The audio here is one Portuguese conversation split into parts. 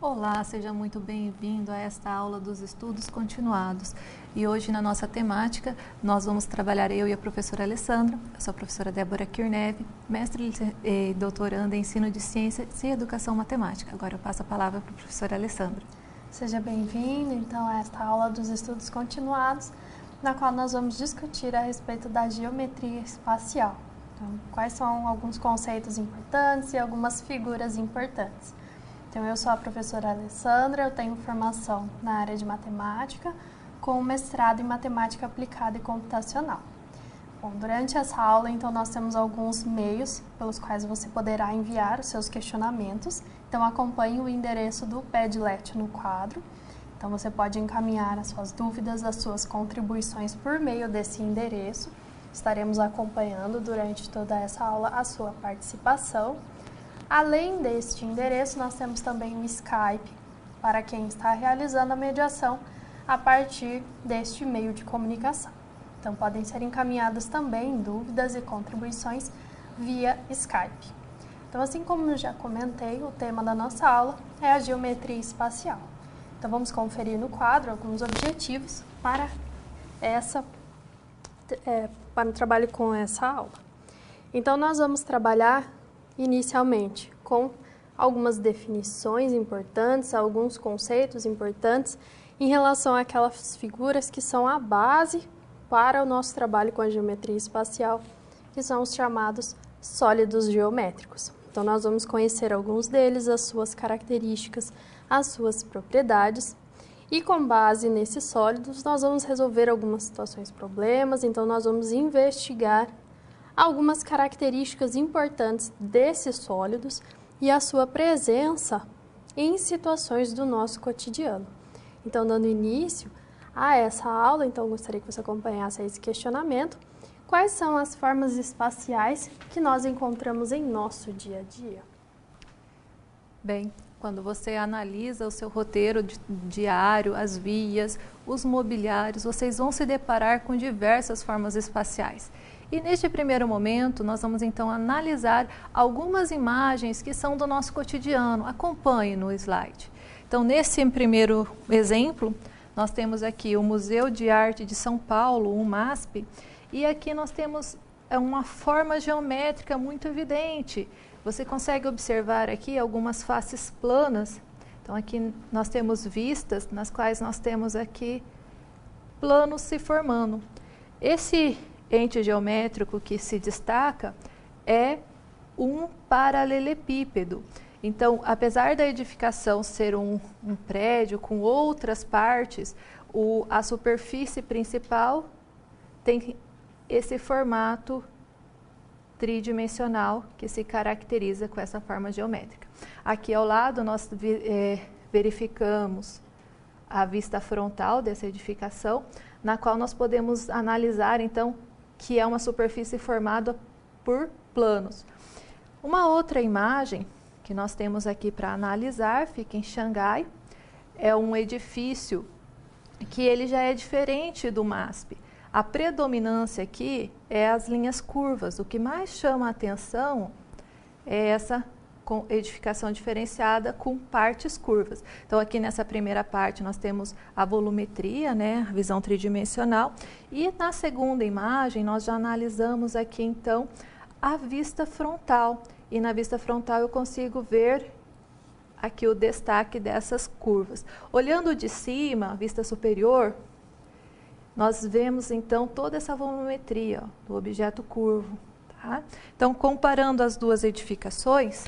Olá, seja muito bem-vindo a esta aula dos estudos continuados. E hoje, na nossa temática, nós vamos trabalhar eu e a professora Alessandra. Eu sou a professora Débora Kirneve, mestre e doutoranda em ensino de ciências e educação matemática. Agora eu passo a palavra para a professora Alessandra. Seja bem-vindo, então, a esta aula dos estudos continuados, na qual nós vamos discutir a respeito da geometria espacial. Então, quais são alguns conceitos importantes e algumas figuras importantes. Então, eu sou a professora Alessandra, eu tenho formação na área de matemática, com mestrado em matemática aplicada e computacional. Bom, durante essa aula, então, nós temos alguns meios pelos quais você poderá enviar os seus questionamentos. Então, acompanhe o endereço do Padlet no quadro. Então, você pode encaminhar as suas dúvidas, as suas contribuições por meio desse endereço. Estaremos acompanhando durante toda essa aula a sua participação. Além deste endereço, nós temos também o Skype, para quem está realizando a mediação a partir deste meio de comunicação. Então, podem ser encaminhadas também dúvidas e contribuições via Skype. Então, assim como eu já comentei, o tema da nossa aula é a geometria espacial. Então, vamos conferir no quadro alguns objetivos para o trabalho com essa aula. Então, nós vamos trabalhar inicialmente com algumas definições importantes, alguns conceitos importantes em relação àquelas figuras que são a base para o nosso trabalho com a geometria espacial, que são os chamados sólidos geométricos. Então, nós vamos conhecer alguns deles, as suas características, as suas propriedades, e com base nesses sólidos, nós vamos resolver algumas situações, problemas. Então, nós vamos investigar algumas características importantes desses sólidos e a sua presença em situações do nosso cotidiano. Então, dando início a essa aula, então gostaria que você acompanhasse esse questionamento. Quais são as formas espaciais que nós encontramos em nosso dia a dia? Bem, quando você analisa o seu roteiro diário, as vias, os mobiliários, vocês vão se deparar com diversas formas espaciais. E neste primeiro momento, nós vamos então analisar algumas imagens que são do nosso cotidiano. Acompanhe no slide. Então, nesse primeiro exemplo, nós temos aqui o Museu de Arte de São Paulo, o MASP, e aqui nós temos uma forma geométrica muito evidente. Você consegue observar aqui algumas faces planas. Então, aqui nós temos vistas, nas quais nós temos aqui planos se formando. Esse ente geométrico que se destaca é um paralelepípedo. Então, apesar da edificação ser um prédio com outras partes, a superfície principal tem esse formato tridimensional que se caracteriza com essa forma geométrica. Aqui ao lado nós verificamos a vista frontal dessa edificação, na qual nós podemos analisar então que é uma superfície formada por planos. Uma outra imagem que nós temos aqui para analisar, fica em Xangai, é um edifício que ele já é diferente do MASP. A predominância aqui é as linhas curvas. O que mais chama a atenção é essa edificação diferenciada com partes curvas. Então, aqui nessa primeira parte nós temos a volumetria, né, a visão tridimensional, e na segunda imagem nós já analisamos aqui então a vista frontal, e na vista frontal eu consigo ver aqui o destaque dessas curvas. Olhando de cima, a vista superior, nós vemos então toda essa volumetria do objeto curvo. Tá? Então, comparando as duas edificações,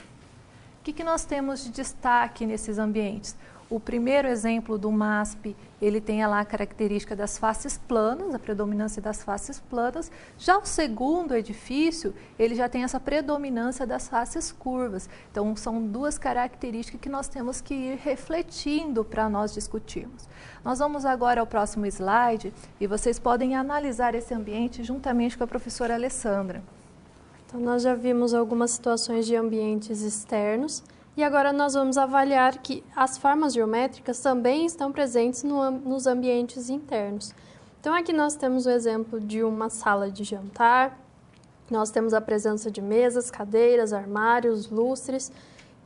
o que nós temos de destaque nesses ambientes? O primeiro exemplo do MASP, ele tem lá a característica das faces planas, a predominância das faces planas. Já o segundo edifício, ele já tem essa predominância das faces curvas. Então, são duas características que nós temos que ir refletindo para nós discutirmos. Nós vamos agora ao próximo slide e vocês podem analisar esse ambiente juntamente com a professora Alessandra. Então, nós já vimos algumas situações de ambientes externos e agora nós vamos avaliar que as formas geométricas também estão presentes nos ambientes internos. Então, aqui nós temos o exemplo de uma sala de jantar, nós temos a presença de mesas, cadeiras, armários, lustres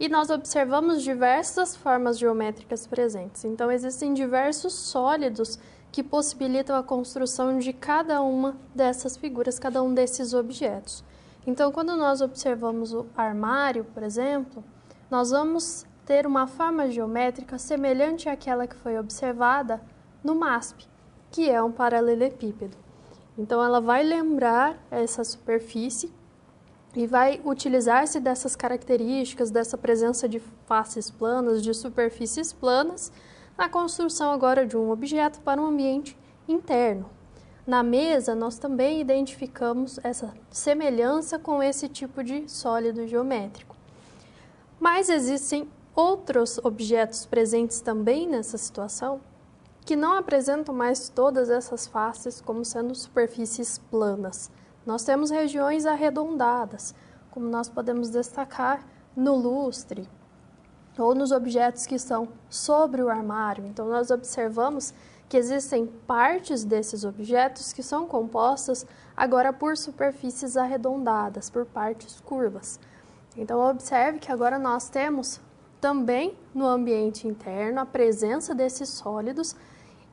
e nós observamos diversas formas geométricas presentes. Então, existem diversos sólidos que possibilitam a construção de cada uma dessas figuras, cada um desses objetos. Então, quando nós observamos o armário, por exemplo, nós vamos ter uma forma geométrica semelhante àquela que foi observada no MASP, que é um paralelepípedo. Então, ela vai lembrar essa superfície e vai utilizar-se dessas características, dessa presença de faces planas, de superfícies planas, na construção agora de um objeto para um ambiente interno. Na mesa, nós também identificamos essa semelhança com esse tipo de sólido geométrico. Mas existem outros objetos presentes também nessa situação que não apresentam mais todas essas faces como sendo superfícies planas. Nós temos regiões arredondadas, como nós podemos destacar no lustre ou nos objetos que estão sobre o armário. Então, nós observamos que existem partes desses objetos que são compostas agora por superfícies arredondadas, por partes curvas. Então, observe que agora nós temos também no ambiente interno a presença desses sólidos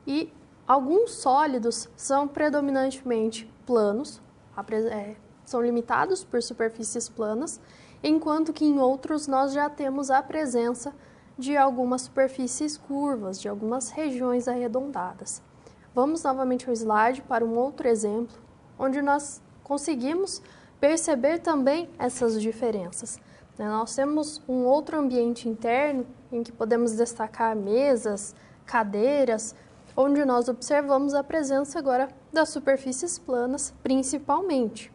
e alguns sólidos são predominantemente planos, são limitados por superfícies planas, enquanto que em outros nós já temos a presença de algumas superfícies curvas, de algumas regiões arredondadas. Vamos novamente ao slide para um outro exemplo, onde nós conseguimos perceber também essas diferenças. Nós temos um outro ambiente interno em que podemos destacar mesas, cadeiras, onde nós observamos a presença agora das superfícies planas, principalmente.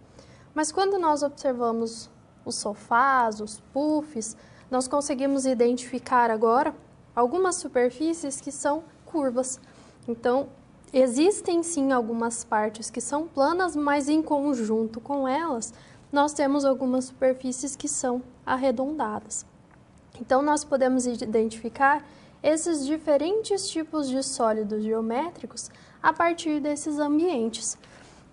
Mas quando nós observamos os sofás, os puffs, nós conseguimos identificar agora algumas superfícies que são curvas. Então, existem sim algumas partes que são planas, mas em conjunto com elas, nós temos algumas superfícies que são arredondadas. Então, nós podemos identificar esses diferentes tipos de sólidos geométricos a partir desses ambientes.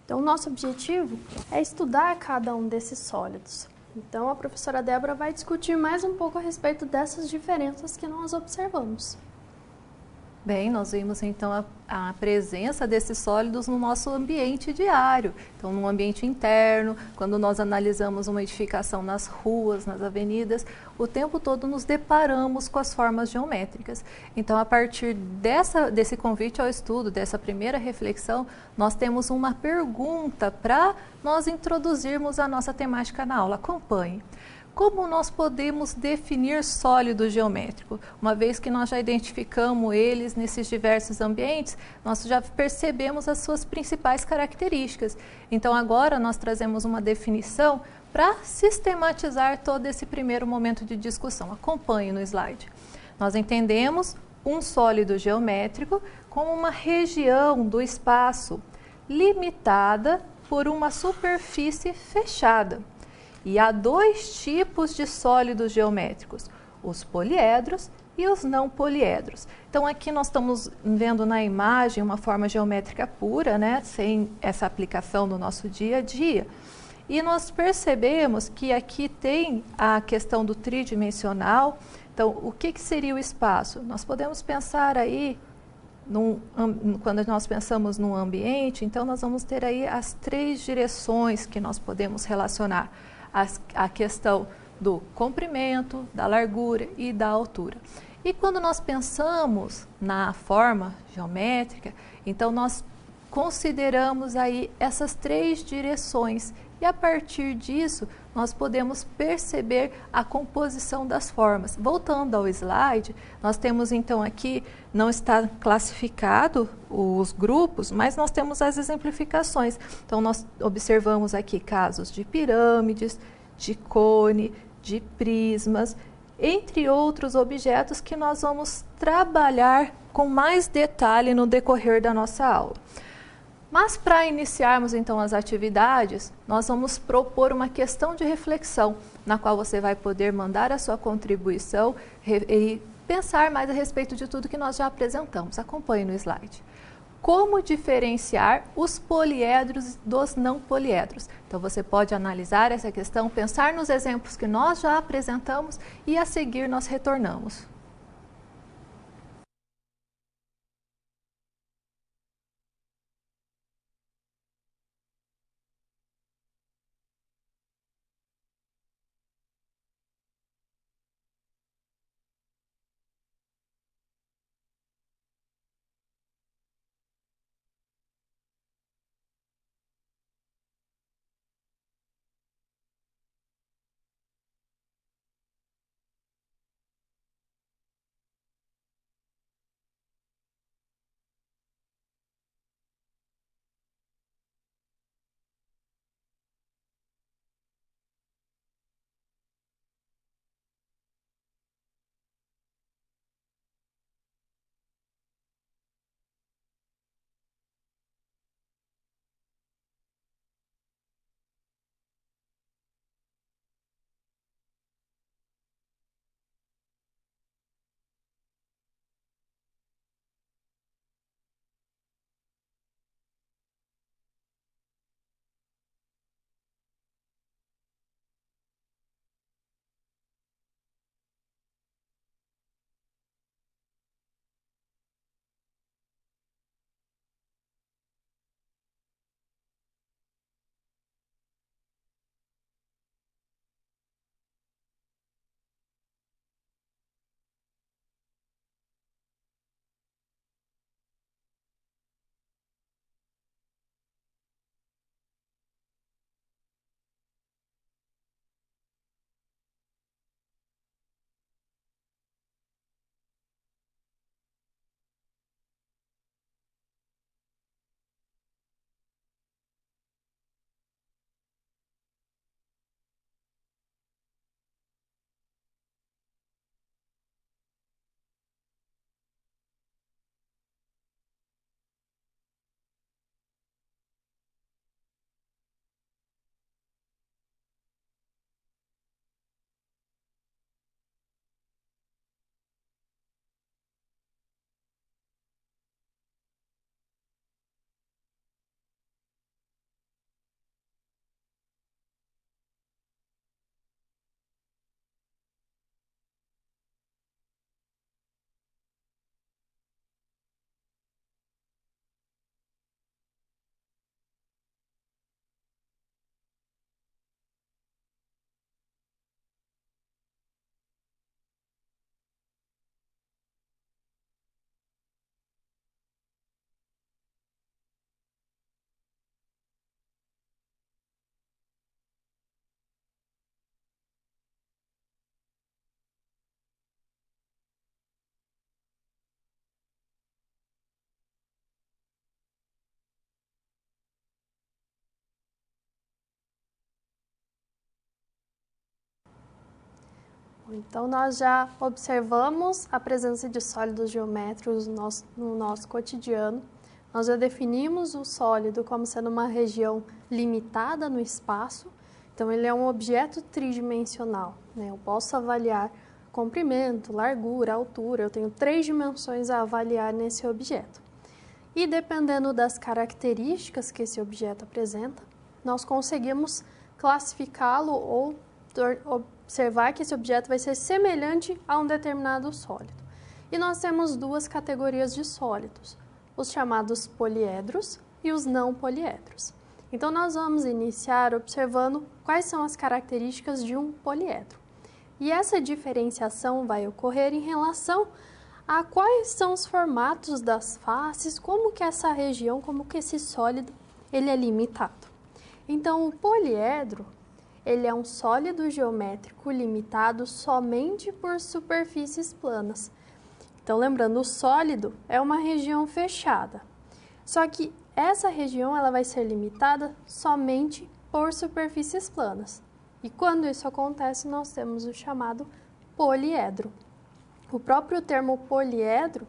Então, nosso objetivo é estudar cada um desses sólidos. Então, a professora Débora vai discutir mais um pouco a respeito dessas diferenças que nós observamos. Bem, nós vimos então a presença desses sólidos no nosso ambiente diário. Então, no ambiente interno, quando nós analisamos uma edificação nas ruas, nas avenidas, o tempo todo nos deparamos com as formas geométricas. Então, a partir desse convite ao estudo, dessa primeira reflexão, nós temos uma pergunta para nós introduzirmos a nossa temática na aula. Acompanhe. Como nós podemos definir sólido geométrico? Uma vez que nós já identificamos eles nesses diversos ambientes, nós já percebemos as suas principais características. Então, agora nós trazemos uma definição para sistematizar todo esse primeiro momento de discussão. Acompanhe no slide. Nós entendemos um sólido geométrico como uma região do espaço limitada por uma superfície fechada. E há dois tipos de sólidos geométricos, os poliedros e os não poliedros. Então, aqui nós estamos vendo na imagem uma forma geométrica pura, né, sem essa aplicação no nosso dia a dia. E nós percebemos que aqui tem a questão do tridimensional. Então, o que seria o espaço? Nós podemos pensar aí, quando nós pensamos num ambiente, então nós vamos ter aí as três direções que nós podemos relacionar. A questão do comprimento, da largura e da altura. E quando nós pensamos na forma geométrica, então nós consideramos aí essas três direções e a partir disso nós podemos perceber a composição das formas. Voltando ao slide, nós temos então aqui, não está classificado os grupos, mas nós temos as exemplificações. Então nós observamos aqui casos de pirâmides, de cone, de prismas, entre outros objetos que nós vamos trabalhar com mais detalhe no decorrer da nossa aula. Mas para iniciarmos então as atividades, nós vamos propor uma questão de reflexão, na qual você vai poder mandar a sua contribuição e pensar mais a respeito de tudo que nós já apresentamos. Acompanhe no slide. como diferenciar os poliedros dos não poliedros. Então, você pode analisar essa questão, pensar nos exemplos que nós já apresentamos e a seguir nós retornamos. Então, nós já observamos a presença de sólidos geométricos no nosso cotidiano. Nós já definimos o sólido como sendo uma região limitada no espaço. Então, ele é um objeto tridimensional, né? Eu posso avaliar comprimento, largura, altura. Eu tenho 3 dimensões a avaliar nesse objeto. E dependendo das características que esse objeto apresenta, nós conseguimos classificá-lo ou observar que esse objeto vai ser semelhante a um determinado sólido. E nós temos 2 categorias de sólidos, os chamados poliedros e os não poliedros. Então, nós vamos iniciar observando quais são as características de um poliedro. E essa diferenciação vai ocorrer em relação a quais são os formatos das faces, como que essa região, como que esse sólido, ele é limitado. Então, o poliedro, ele é um sólido geométrico limitado somente por superfícies planas. Então, lembrando, o sólido é uma região fechada. Só que essa região ela vai ser limitada somente por superfícies planas. E quando isso acontece, nós temos o chamado poliedro. O próprio termo poliedro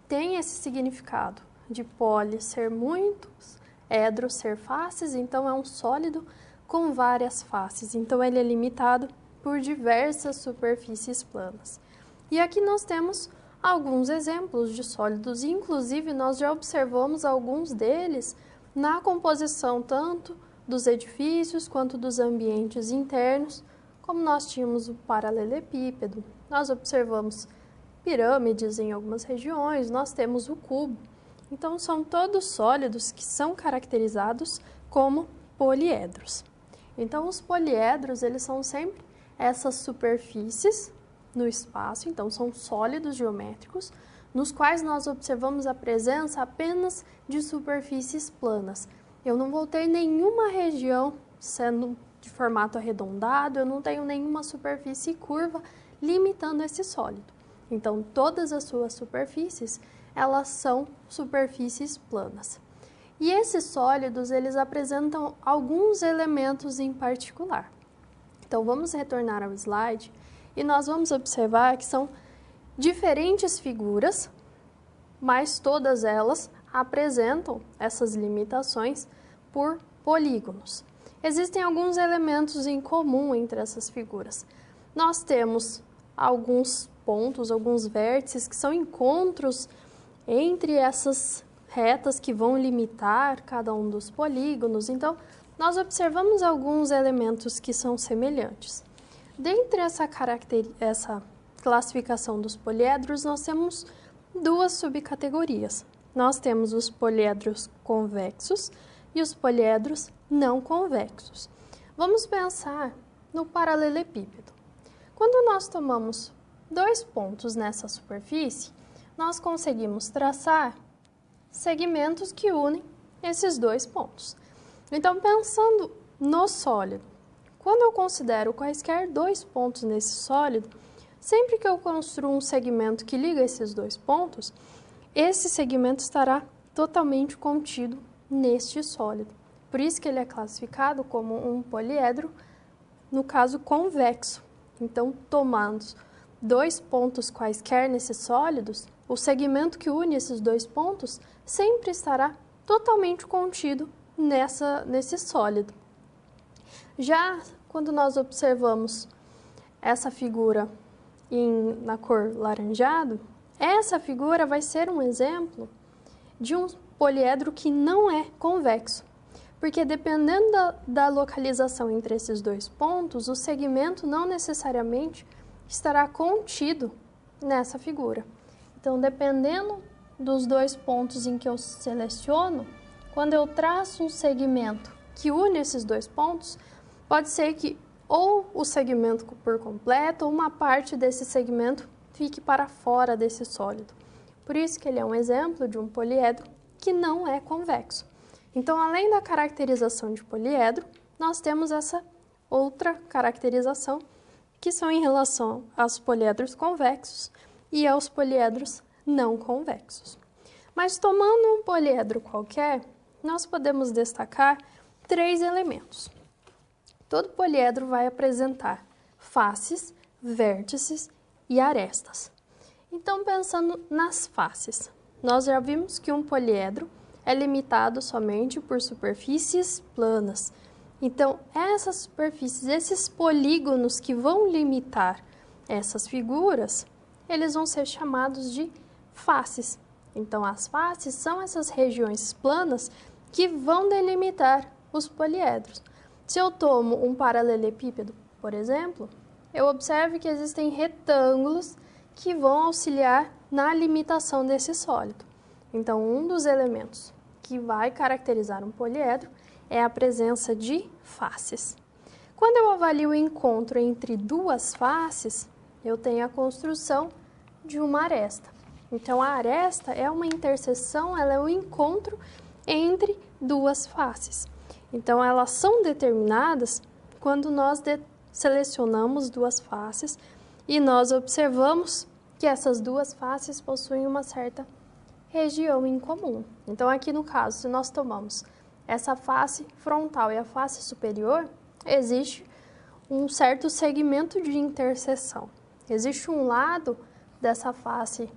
tem esse significado de poli ser muitos, edro ser faces, então é um sólido com várias faces. Então ele é limitado por diversas superfícies planas. E aqui nós temos alguns exemplos de sólidos, e inclusive nós já observamos alguns deles na composição tanto dos edifícios quanto dos ambientes internos, como nós tínhamos o paralelepípedo, nós observamos pirâmides em algumas regiões, nós temos o cubo. Então, são todos sólidos que são caracterizados como poliedros. Então, os poliedros, eles são sempre essas superfícies no espaço, então são sólidos geométricos, nos quais nós observamos a presença apenas de superfícies planas. Eu não vou ter nenhuma região sendo de formato arredondado, eu não tenho nenhuma superfície curva limitando esse sólido. Então, todas as suas superfícies, elas são superfícies planas. E esses sólidos, eles apresentam alguns elementos em particular. Então, vamos retornar ao slide e nós vamos observar que são diferentes figuras, mas todas elas apresentam essas limitações por polígonos. Existem alguns elementos em comum entre essas figuras. Nós temos alguns pontos, alguns vértices que são encontros entre essas retas que vão limitar cada um dos polígonos. Então, nós observamos alguns elementos que são semelhantes. Dentre essa classificação dos poliedros, nós temos duas subcategorias. Nós temos os poliedros convexos e os poliedros não convexos. Vamos pensar no paralelepípedo. Quando nós tomamos dois pontos nessa superfície, nós conseguimos traçar segmentos que unem esses dois pontos. Então, pensando no sólido, quando eu considero quaisquer dois pontos nesse sólido, sempre que eu construo um segmento que liga esses dois pontos, esse segmento estará totalmente contido neste sólido. Por isso que ele é classificado como um poliedro, no caso convexo. Então, tomando dois pontos quaisquer nesses sólidos, o segmento que une esses dois pontos sempre estará totalmente contido nesse sólido. Já quando nós observamos essa figura na cor laranjado, essa figura vai ser um exemplo de um poliedro que não é convexo, porque dependendo da localização entre esses dois pontos, o segmento não necessariamente estará contido nessa figura. Então, dependendo dos dois pontos em que eu seleciono, quando eu traço um segmento que une esses dois pontos, pode ser que ou o segmento por completo ou uma parte desse segmento fique para fora desse sólido. Por isso que ele é um exemplo de um poliedro que não é convexo. Então, além da caracterização de poliedro, nós temos essa outra caracterização, que são em relação aos poliedros convexos e aos poliedros não convexos. Mas tomando um poliedro qualquer, nós podemos destacar três elementos. Todo poliedro vai apresentar faces, vértices e arestas. Então, pensando nas faces, nós já vimos que um poliedro é limitado somente por superfícies planas. Então, essas superfícies, esses polígonos que vão limitar essas figuras, eles vão ser chamados de faces. Então, as faces são essas regiões planas que vão delimitar os poliedros. Se eu tomo um paralelepípedo, por exemplo, eu observo que existem retângulos que vão auxiliar na limitação desse sólido. Então, um dos elementos que vai caracterizar um poliedro é a presença de faces. Quando eu avalio o encontro entre duas faces, eu tenho a construção de uma aresta. Então, a aresta é uma interseção, ela é um encontro entre duas faces. Então, elas são determinadas quando nós selecionamos duas faces e nós observamos que essas duas faces possuem uma certa região em comum. Então, aqui no caso, se nós tomamos essa face frontal e a face superior, existe um certo segmento de interseção. Existe um lado dessa face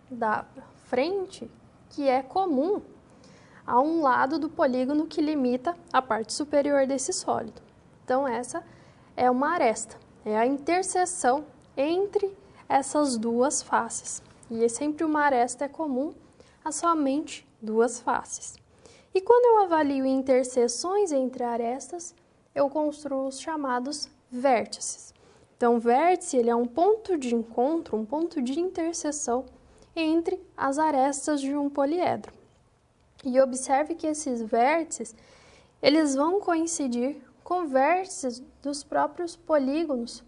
da frente que é comum a um lado do polígono que limita a parte superior desse sólido. Então, essa é uma aresta, é a interseção entre essas duas faces. E sempre uma aresta é comum a somente duas faces. E quando eu avalio interseções entre arestas, eu construo os chamados vértices. Então, o vértice ele é um ponto de encontro, um ponto de interseção entre as arestas de um poliedro. E observe que esses vértices, eles vão coincidir com vértices dos próprios polígonos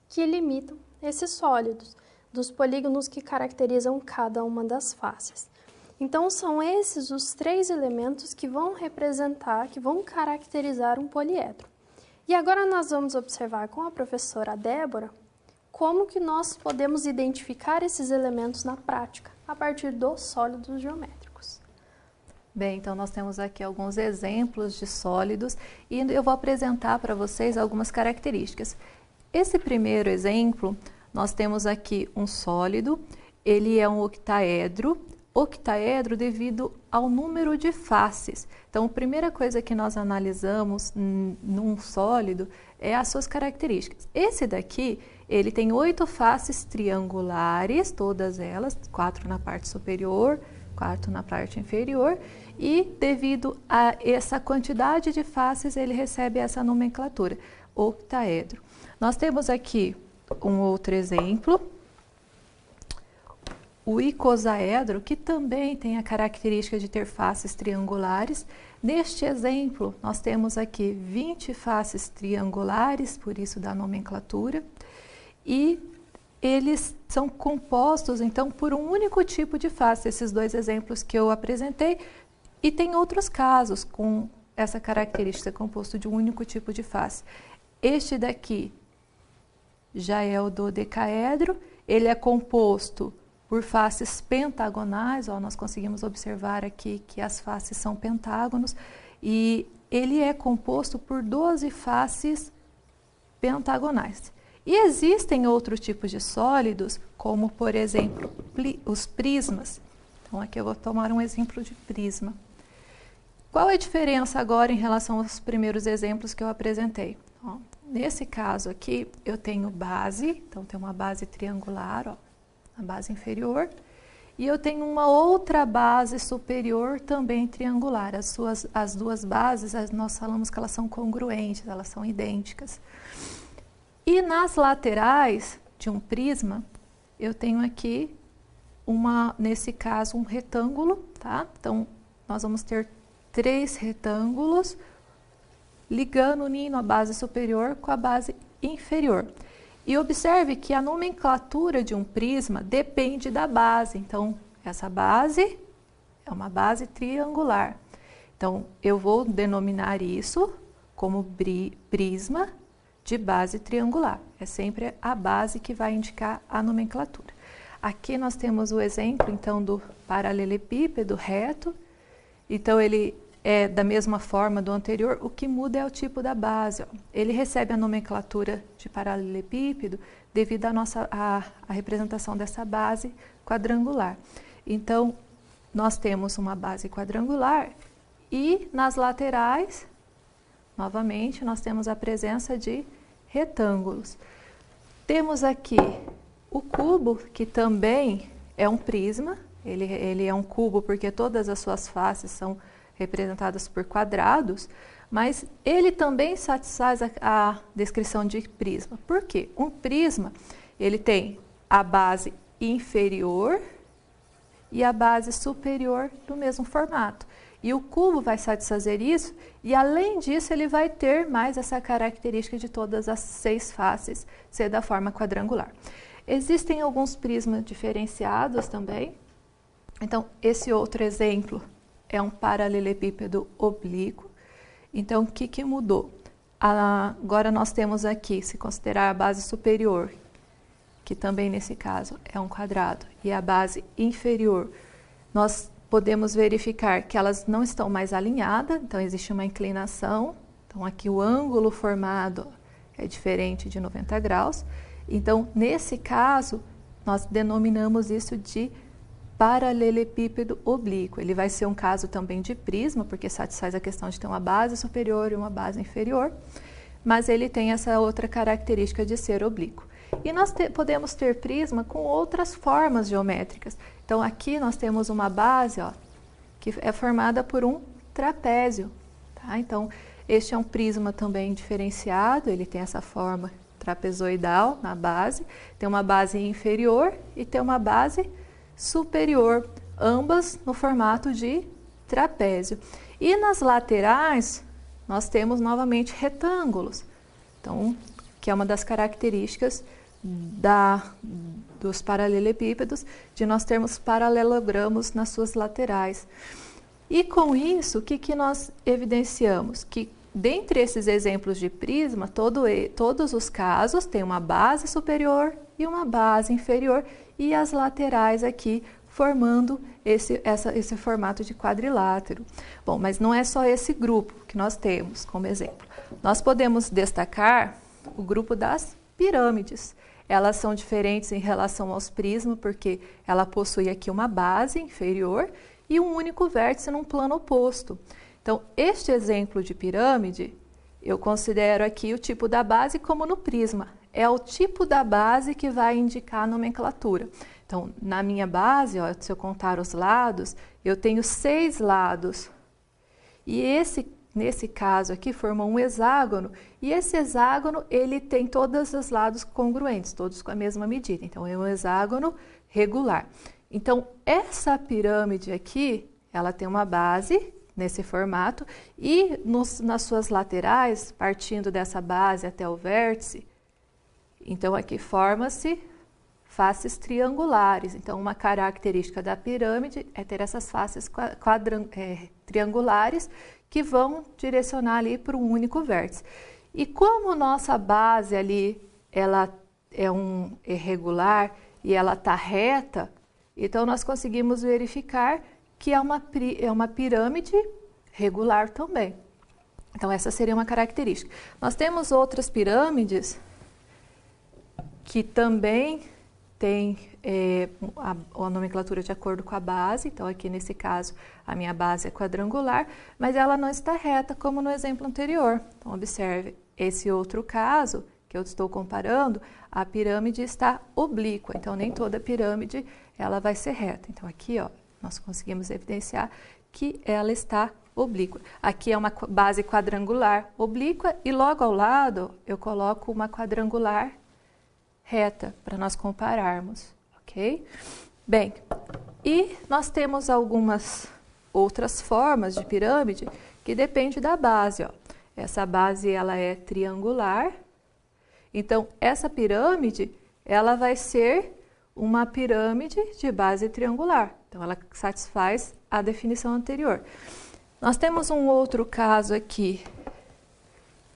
que limitam esses sólidos, dos polígonos que caracterizam cada uma das faces. Então, são esses os três elementos que vão representar, que vão caracterizar um poliedro. E agora nós vamos observar com a professora Débora como que nós podemos identificar esses elementos na prática a partir dos sólidos geométricos. Bem, então nós temos aqui alguns exemplos de sólidos e eu vou apresentar para vocês algumas características. Esse primeiro exemplo, nós temos aqui um sólido, ele é um octaedro devido ao número de faces. Então, a primeira coisa que nós analisamos num sólido é as suas características. Esse daqui, ele tem 8 faces triangulares, todas elas, 4 na parte superior, 4 na parte inferior, e devido a essa quantidade de faces, ele recebe essa nomenclatura, octaedro. Nós temos aqui um outro exemplo, o icosaedro, que também tem a característica de ter faces triangulares. Neste exemplo, nós temos aqui 20 faces triangulares, por isso da nomenclatura, e eles são compostos, então, por um único tipo de face, esses dois exemplos que eu apresentei, e tem outros casos com essa característica, composto de um único tipo de face. Este daqui já é o dodecaedro, ele é composto por faces pentagonais, ó, nós conseguimos observar aqui que as faces são pentágonos, e ele é composto por 12 faces pentagonais. E existem outros tipos de sólidos, como, por exemplo, os prismas. Então, aqui eu vou tomar um exemplo de prisma. Qual é a diferença agora em relação aos primeiros exemplos que eu apresentei? Ó, nesse caso aqui, eu tenho base, então tem uma base triangular, ó, a base inferior, e eu tenho uma outra base superior também triangular. As duas bases, nós falamos que elas são congruentes, elas são idênticas. E nas laterais de um prisma, eu tenho aqui, nesse caso, um retângulo, tá? Então, nós vamos ter 3 retângulos unindo a base superior com a base inferior. E observe que a nomenclatura de um prisma depende da base. Então, essa base é uma base triangular. Então, eu vou denominar isso como prisma de base triangular. É sempre a base que vai indicar a nomenclatura. Aqui nós temos o exemplo, então, do paralelepípedo reto. Então, ele é da mesma forma do anterior, o que muda é o tipo da base. Ó. Ele recebe a nomenclatura de paralelepípedo devido à representação dessa base quadrangular. Então, nós temos uma base quadrangular e nas laterais, novamente, nós temos a presença de retângulos. Temos aqui o cubo, que também é um prisma. Ele é um cubo porque todas as suas faces são representadas por quadrados, mas ele também satisfaz a descrição de prisma. Por quê? Um prisma, ele tem a base inferior e a base superior do mesmo formato. E o cubo vai satisfazer isso, e além disso ele vai ter mais essa característica de todas as 6 faces ser da forma quadrangular. Existem alguns prismas diferenciados também. Então, esse outro exemplo é um paralelepípedo oblíquo. Então, o que mudou? Agora nós temos aqui, se considerar a base superior, que também nesse caso é um quadrado, e a base inferior, nós podemos verificar que elas não estão mais alinhadas, então existe uma inclinação. Então, aqui o ângulo formado é diferente de 90 graus. Então, nesse caso, nós denominamos isso de paralelepípedo oblíquo. Ele vai ser um caso também de prisma, porque satisfaz a questão de ter uma base superior e uma base inferior, mas ele tem essa outra característica de ser oblíquo. E nós podemos ter prisma com outras formas geométricas. Então, aqui nós temos uma base, ó, que é formada por um trapézio. Tá? Então, este é um prisma também diferenciado, ele tem essa forma trapezoidal na base, tem uma base inferior e tem uma base superior, ambas no formato de trapézio. E nas laterais, nós temos novamente retângulos, então, que é uma das características dos paralelepípedos, de nós termos paralelogramos nas suas laterais. E com isso, o que nós evidenciamos? Que dentre esses exemplos de prisma, todos os casos têm uma base superior e uma base inferior, e as laterais aqui formando esse formato de quadrilátero. Bom, mas não é só esse grupo que nós temos como exemplo. Nós podemos destacar o grupo das pirâmides. Elas são diferentes em relação aos prismas, porque ela possui aqui uma base inferior e um único vértice num plano oposto. Então, este exemplo de pirâmide, eu considero aqui o tipo da base como no prisma. É o tipo da base que vai indicar a nomenclatura. Então, na minha base, ó, se eu contar os lados, eu tenho 6 lados. E nesse caso aqui, forma um hexágono. E esse hexágono, ele tem todos os lados congruentes, todos com a mesma medida. Então, é um hexágono regular. Então, essa pirâmide aqui, ela tem uma base nesse formato, e nas suas laterais, partindo dessa base até o vértice, então aqui forma-se faces triangulares. Então, uma característica da pirâmide é ter essas faces triangulares que vão direcionar ali para um único vértice. E como nossa base ali, ela é irregular e ela está reta, então nós conseguimos verificar que é uma pirâmide regular também. Então, essa seria uma característica. Nós temos outras pirâmides que também têm a nomenclatura de acordo com a base. Então, aqui nesse caso, a minha base é quadrangular, mas ela não está reta, como no exemplo anterior. Então, observe, esse outro caso que eu estou comparando, a pirâmide está oblíqua. Então, nem toda pirâmide ela vai ser reta. Então, aqui, ó, nós conseguimos evidenciar que ela está oblíqua. Aqui é uma base quadrangular oblíqua e logo ao lado eu coloco uma quadrangular reta para nós compararmos, ok? Bem, e nós temos algumas outras formas de pirâmide que depende da base, ó. Essa base ela é triangular, então essa pirâmide ela vai ser uma pirâmide de base triangular. Então, ela satisfaz a definição anterior. Nós temos um outro caso aqui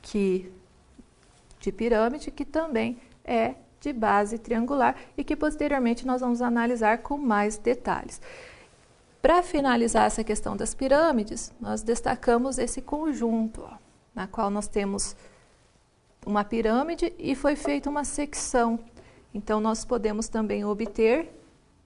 de pirâmide que também é de base triangular e que posteriormente nós vamos analisar com mais detalhes. Para finalizar essa questão das pirâmides, nós destacamos esse conjunto, ó, na qual nós temos uma pirâmide e foi feita uma secção. Então, nós podemos também obter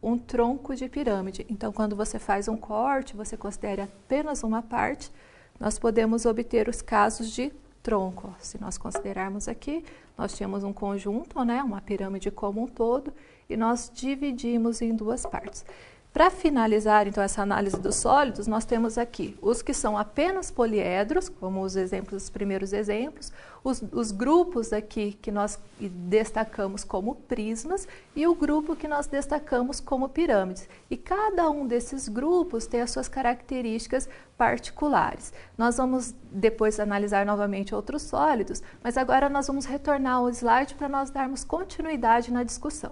um tronco de pirâmide. Então, quando você faz um corte, você considera apenas uma parte, nós podemos obter os casos de tronco. Se nós considerarmos aqui, nós tínhamos um conjunto, né, uma pirâmide como um todo, e nós dividimos em 2 partes. Para finalizar, então, essa análise dos sólidos, nós temos aqui os que são apenas poliedros, como os primeiros exemplos, os grupos aqui que nós destacamos como prismas e o grupo que nós destacamos como pirâmides. E cada um desses grupos tem as suas características particulares. Nós vamos depois analisar novamente outros sólidos, mas agora nós vamos retornar ao slide para nós darmos continuidade na discussão.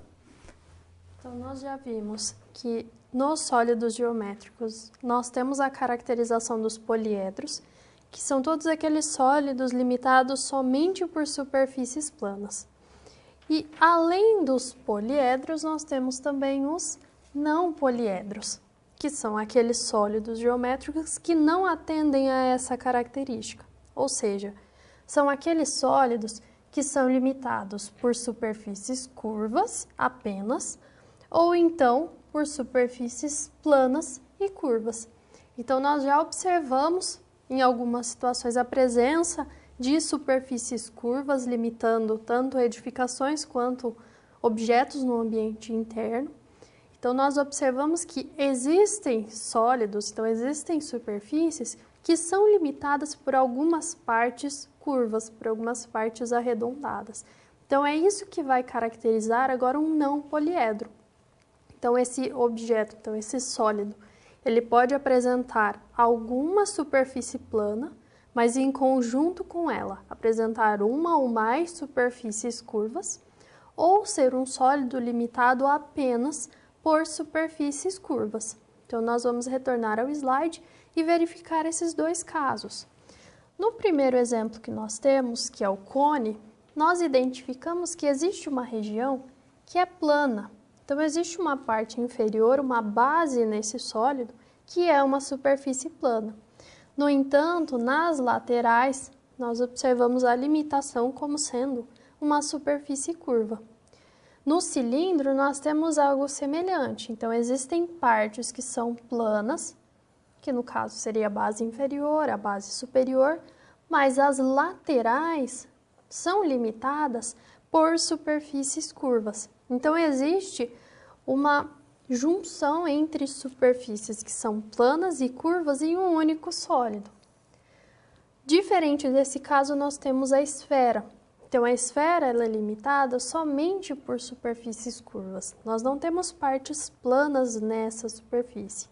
Então, nós já vimos que nos sólidos geométricos nós temos a caracterização dos poliedros, que são todos aqueles sólidos limitados somente por superfícies planas. E além dos poliedros, nós temos também os não poliedros, que são aqueles sólidos geométricos que não atendem a essa característica. Ou seja, são aqueles sólidos que são limitados por superfícies curvas apenas, ou então por superfícies planas e curvas. Então, nós já observamos em algumas situações a presença de superfícies curvas, limitando tanto edificações quanto objetos no ambiente interno. Então, nós observamos que existem sólidos, então existem superfícies que são limitadas por algumas partes curvas, por algumas partes arredondadas. Então, é isso que vai caracterizar agora um não poliedro. Então, esse objeto, então esse sólido, ele pode apresentar alguma superfície plana, mas em conjunto com ela, apresentar uma ou mais superfícies curvas, ou ser um sólido limitado apenas por superfícies curvas. Então, nós vamos retornar ao slide e verificar esses dois casos. No primeiro exemplo que nós temos, que é o cone, nós identificamos que existe uma região que é plana. Então, existe uma parte inferior, uma base nesse sólido, que é uma superfície plana. No entanto, nas laterais, nós observamos a limitação como sendo uma superfície curva. No cilindro, nós temos algo semelhante. Então, existem partes que são planas, que no caso seria a base inferior, a base superior, mas as laterais são limitadas por superfícies curvas. Então, existe uma junção entre superfícies que são planas e curvas em um único sólido. Diferente desse caso, nós temos a esfera. Então, a esfera ela é limitada somente por superfícies curvas. Nós não temos partes planas nessa superfície.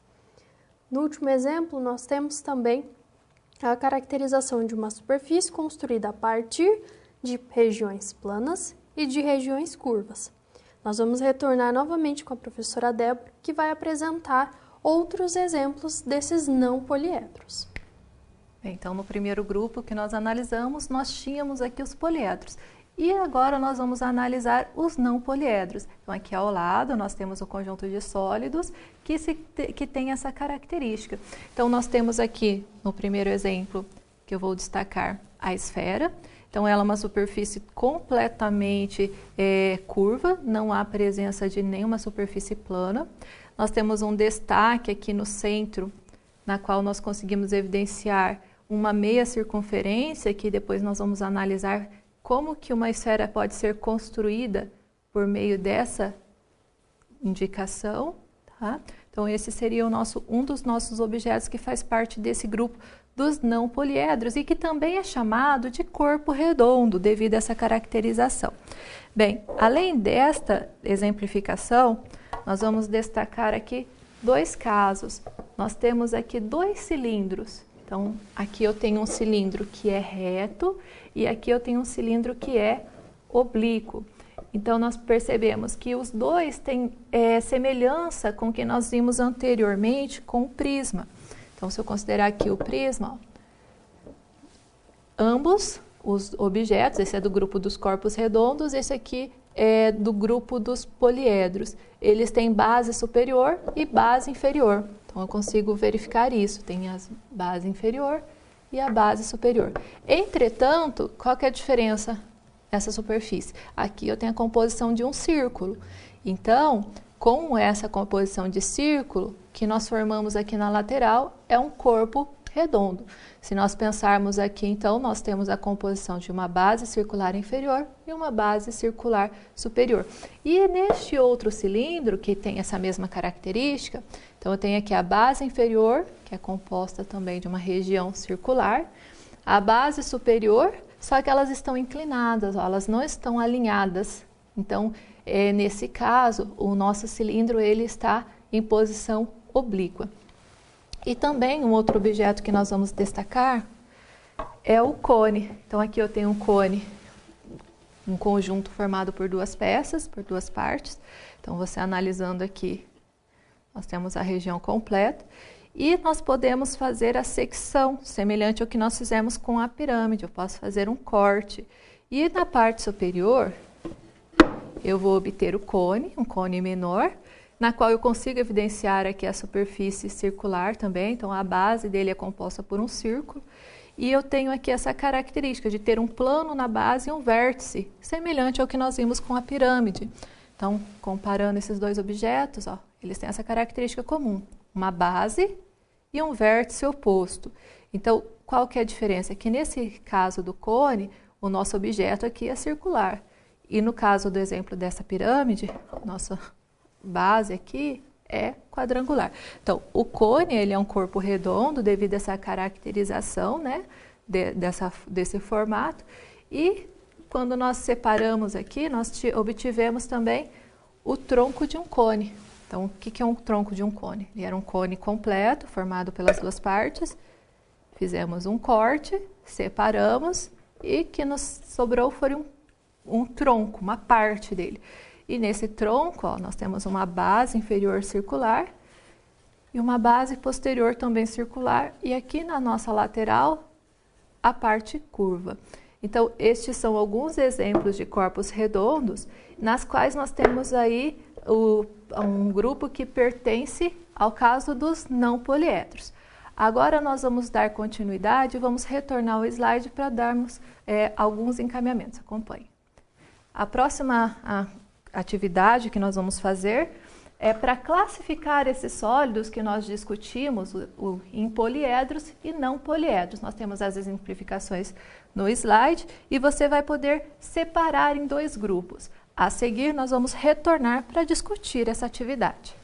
No último exemplo, nós temos também a caracterização de uma superfície construída a partir de regiões planas e de regiões curvas. Nós vamos retornar novamente com a professora Débora, que vai apresentar outros exemplos desses não poliedros. Então, no primeiro grupo que nós analisamos, nós tínhamos aqui os poliedros. E agora nós vamos analisar os não poliedros. Então, aqui ao lado nós temos o conjunto de sólidos que tem essa característica. Então, nós temos aqui, no primeiro exemplo, que eu vou destacar, a esfera. Então, ela é uma superfície completamente curva, não há presença de nenhuma superfície plana. Nós temos um destaque aqui no centro, na qual nós conseguimos evidenciar uma meia circunferência, que depois nós vamos analisar como que uma esfera pode ser construída por meio dessa indicação. Tá? Então, esse seria um dos nossos objetos que faz parte desse grupo dos não poliedros e que também é chamado de corpo redondo, devido a essa caracterização. Bem, além desta exemplificação, nós vamos destacar aqui dois casos. Nós temos aqui dois cilindros. Então, aqui eu tenho um cilindro que é reto e aqui eu tenho um cilindro que é oblíquo. Então, nós percebemos que os dois têm semelhança com o que nós vimos anteriormente com o prisma. Então, se eu considerar aqui o prisma, ambos os objetos, esse é do grupo dos corpos redondos, esse aqui é do grupo dos poliedros. Eles têm base superior e base inferior. Então, eu consigo verificar isso. Tem a base inferior e a base superior. Entretanto, qual que é a diferença nessa superfície? Aqui eu tenho a composição de um círculo. Então, com essa composição de círculo, que nós formamos aqui na lateral, é um corpo redondo. Se nós pensarmos aqui, então, nós temos a composição de uma base circular inferior e uma base circular superior. E neste outro cilindro, que tem essa mesma característica, então eu tenho aqui a base inferior, que é composta também de uma região circular, a base superior, só que elas estão inclinadas, ó, elas não estão alinhadas. Então, nesse caso, o nosso cilindro ele está em posição oblíqua. E também um outro objeto que nós vamos destacar é o cone. Então, aqui eu tenho um cone, um conjunto formado por duas peças, por duas partes. Então, você analisando aqui, nós temos a região completa. E nós podemos fazer a secção, semelhante ao que nós fizemos com a pirâmide. Eu posso fazer um corte. E na parte superior, eu vou obter o cone, um cone menor, na qual eu consigo evidenciar aqui a superfície circular também. Então, a base dele é composta por um círculo. E eu tenho aqui essa característica de ter um plano na base e um vértice, semelhante ao que nós vimos com a pirâmide. Então, comparando esses dois objetos, ó, eles têm essa característica comum, uma base e um vértice oposto. Então, qual que é a diferença? Que nesse caso do cone, o nosso objeto aqui é circular. E no caso do exemplo dessa pirâmide, nossa base aqui é quadrangular. Então, o cone ele é um corpo redondo devido a essa caracterização, né, desse formato. E quando nós separamos aqui, nós obtivemos também o tronco de um cone. Então, o que é um tronco de um cone? Ele era um cone completo, formado pelas duas partes. Fizemos um corte, separamos e que nos sobrou foi um tronco, uma parte dele. E nesse tronco, ó, nós temos uma base inferior circular e uma base posterior também circular. E aqui na nossa lateral, a parte curva. Então, estes são alguns exemplos de corpos redondos, nas quais nós temos aí um grupo que pertence ao caso dos não poliedros. Agora nós vamos dar continuidade e vamos retornar ao slide para darmos alguns encaminhamentos. Acompanhe. A próxima atividade que nós vamos fazer é para classificar esses sólidos que nós discutimos em poliedros e não poliedros. Nós temos as exemplificações no slide e você vai poder separar em dois grupos. A seguir, nós vamos retornar para discutir essa atividade.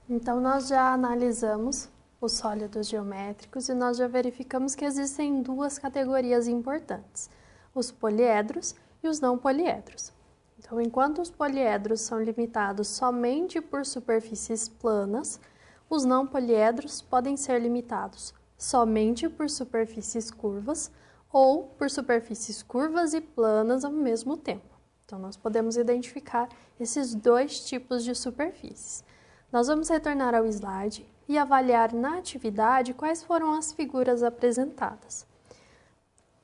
Então, nós já analisamos os sólidos geométricos e nós já verificamos que existem duas categorias importantes, os poliedros e os não poliedros. Então, enquanto os poliedros são limitados somente por superfícies planas, os não poliedros podem ser limitados somente por superfícies curvas ou por superfícies curvas e planas ao mesmo tempo. Então, nós podemos identificar esses dois tipos de superfícies. Nós vamos retornar ao slide e avaliar na atividade quais foram as figuras apresentadas.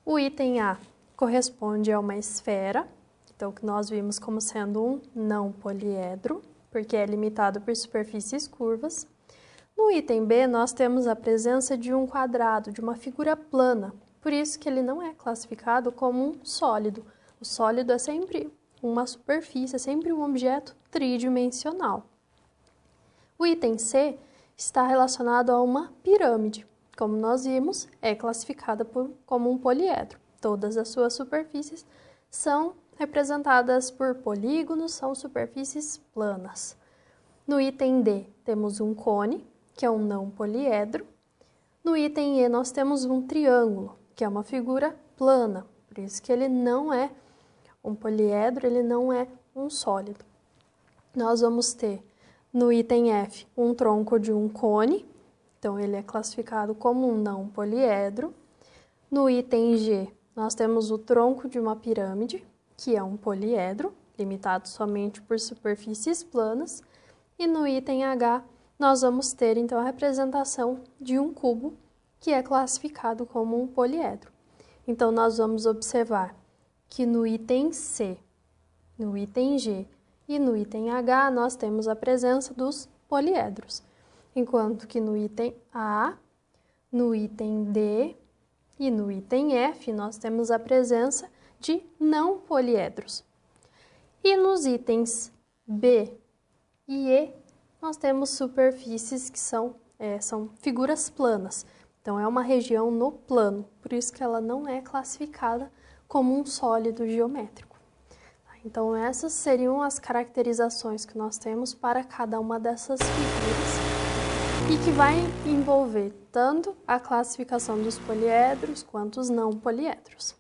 O item A corresponde a uma esfera, então que nós vimos como sendo um não poliedro, porque é limitado por superfícies curvas. No item B, nós temos a presença de um quadrado, de uma figura plana, por isso que ele não é classificado como um sólido. O sólido é sempre uma superfície, é sempre um objeto tridimensional. O item C está relacionado a uma pirâmide. Como nós vimos, é classificada como um poliedro. Todas as suas superfícies são representadas por polígonos, são superfícies planas. No item D, temos um cone, que é um não poliedro. No item E, nós temos um triângulo, que é uma figura plana, por isso que ele não é um poliedro, ele não é um sólido. Nós vamos ter no item F um tronco de um cone, então ele é classificado como um não poliedro. No item G, nós temos o tronco de uma pirâmide, que é um poliedro, limitado somente por superfícies planas. E no item H, nós vamos ter então a representação de um cubo, que é classificado como um poliedro. Então, nós vamos observar que no item C, no item G e no item H, nós temos a presença dos poliedros, enquanto que no item A, no item D e no item F, nós temos a presença de não poliedros. E nos itens B e E, nós temos superfícies que são figuras planas. Então, é uma região no plano, por isso que ela não é classificada como um sólido geométrico. Então, essas seriam as caracterizações que nós temos para cada uma dessas figuras e que vai envolver tanto a classificação dos poliedros quanto os não poliedros.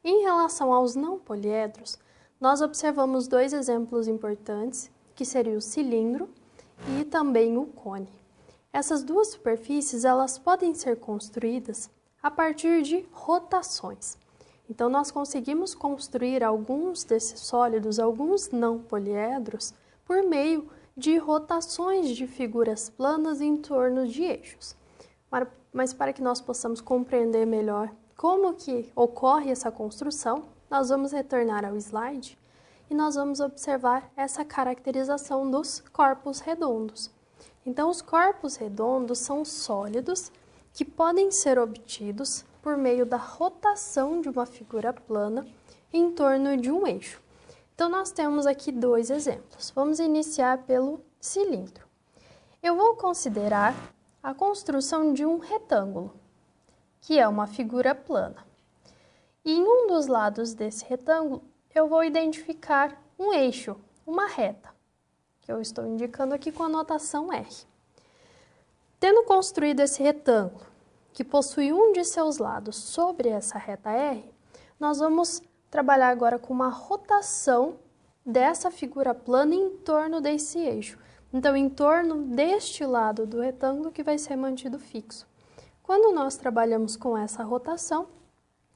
Em relação aos não poliedros, nós observamos dois exemplos importantes, que seria o cilindro e também o cone. Essas duas superfícies, elas podem ser construídas a partir de rotações. Então, nós conseguimos construir alguns desses sólidos, alguns não poliedros, por meio de rotações de figuras planas em torno de eixos. Mas para que nós possamos compreender melhor como que ocorre essa construção, nós vamos retornar ao slide e nós vamos observar essa caracterização dos corpos redondos. Então, os corpos redondos são sólidos que podem ser obtidos por meio da rotação de uma figura plana em torno de um eixo. Então, nós temos aqui dois exemplos. Vamos iniciar pelo cilindro. Eu vou considerar a construção de um retângulo, que é uma figura plana. E em um dos lados desse retângulo, eu vou identificar um eixo, uma reta, que eu estou indicando aqui com a notação R. Tendo construído esse retângulo, que possui um de seus lados sobre essa reta R, nós vamos trabalhar agora com uma rotação dessa figura plana em torno desse eixo. Então, em torno deste lado do retângulo que vai ser mantido fixo. Quando nós trabalhamos com essa rotação,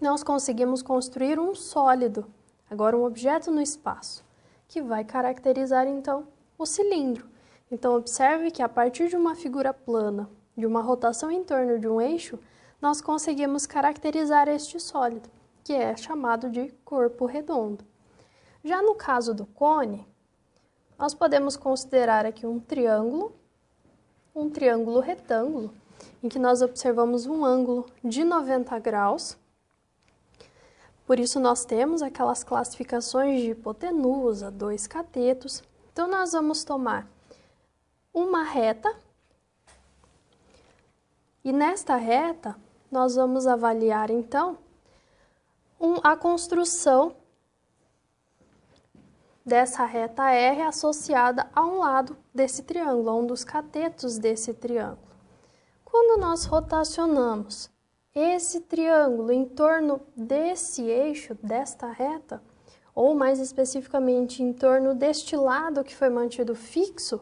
nós conseguimos construir um sólido, agora um objeto no espaço, que vai caracterizar então o cilindro. Então, observe que a partir de uma figura plana, de uma rotação em torno de um eixo, nós conseguimos caracterizar este sólido, que é chamado de corpo redondo. Já no caso do cone, nós podemos considerar aqui um triângulo retângulo, em que nós observamos um ângulo de 90 graus. Por isso, nós temos aquelas classificações de hipotenusa, dois catetos. Então, nós vamos tomar uma reta e nesta reta nós vamos avaliar então a construção dessa reta R associada a um lado desse triângulo, a um dos catetos desse triângulo. Quando nós rotacionamos esse triângulo em torno desse eixo, desta reta, ou mais especificamente em torno deste lado que foi mantido fixo,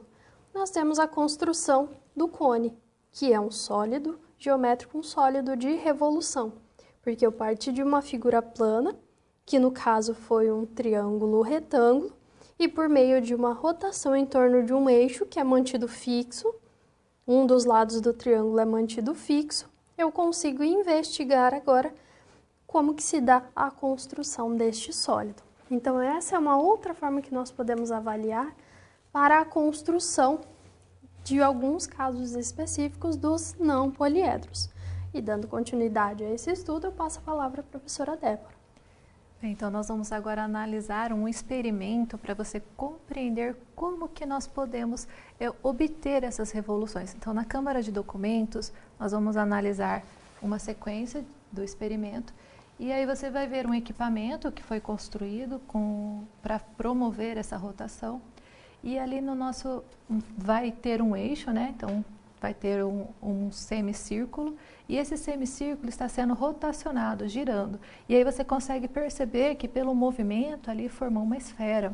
nós temos a construção do cone, que é um sólido geométrico, um sólido de revolução, porque eu parti de uma figura plana, que no caso foi um triângulo retângulo, e por meio de uma rotação em torno de um eixo que é mantido fixo, um dos lados do triângulo é mantido fixo, eu consigo investigar agora como que se dá a construção deste sólido. Então essa é uma outra forma que nós podemos avaliar para a construção de alguns casos específicos dos não poliedros. E dando continuidade a esse estudo, eu passo a palavra à professora Débora. Então, nós vamos agora analisar um experimento para você compreender como que nós podemos obter essas revoluções. Então, na Câmara de Documentos, nós vamos analisar uma sequência do experimento e aí você vai ver um equipamento que foi construído para promover essa rotação. E ali no nosso vai ter um eixo, né? Então vai ter um semicírculo e esse semicírculo está sendo rotacionado, girando. E aí você consegue perceber que pelo movimento ali formou uma esfera.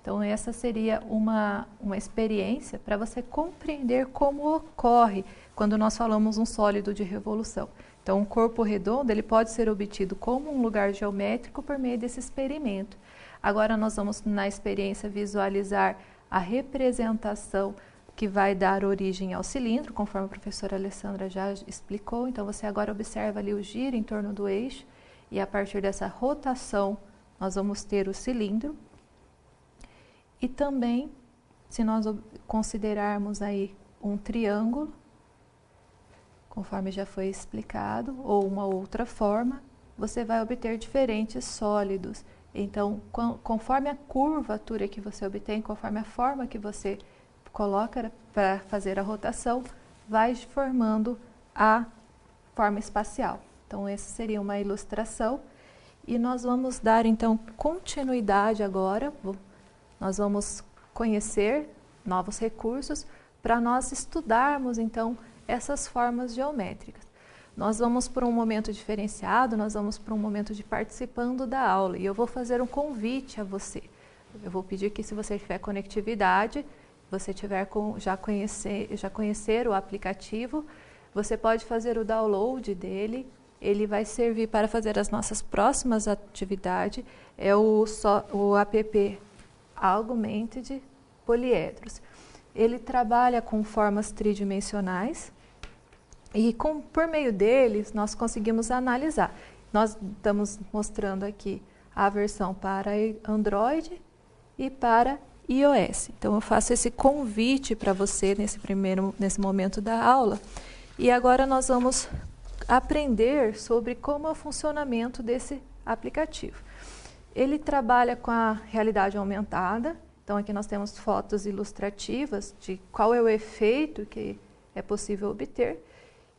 Então essa seria uma experiência para você compreender como ocorre quando nós falamos um sólido de revolução. Então um corpo redondo ele pode ser obtido como um lugar geométrico por meio desse experimento. Agora nós vamos na experiência visualizar a representação que vai dar origem ao cilindro, conforme a professora Alessandra já explicou. Então você agora observa ali o giro em torno do eixo e a partir dessa rotação nós vamos ter o cilindro. E também, se nós considerarmos aí um triângulo, conforme já foi explicado, ou uma outra forma, você vai obter diferentes sólidos. Então, conforme a curvatura que você obtém, conforme a forma que você coloca para fazer a rotação, vai formando a forma espacial. Então, essa seria uma ilustração. E nós vamos dar, então, continuidade agora. Nós vamos conhecer novos recursos para nós estudarmos, então, essas formas geométricas. Nós vamos para um momento diferenciado, nós vamos para um momento de participando da aula. E eu vou fazer um convite a você. Eu vou pedir que, se você tiver conectividade, você tiver já conhecer o aplicativo, você pode fazer o download dele. Ele vai servir para fazer as nossas próximas atividades. É o app Augmented Polyhedros. Ele trabalha com formas tridimensionais. E por meio deles, nós conseguimos analisar. Nós estamos mostrando aqui a versão para Android e para iOS. Então, eu faço esse convite para você nesse momento da aula. E agora nós vamos aprender sobre como é o funcionamento desse aplicativo. Ele trabalha com a realidade aumentada. Então, aqui nós temos fotos ilustrativas de qual é o efeito que é possível obter.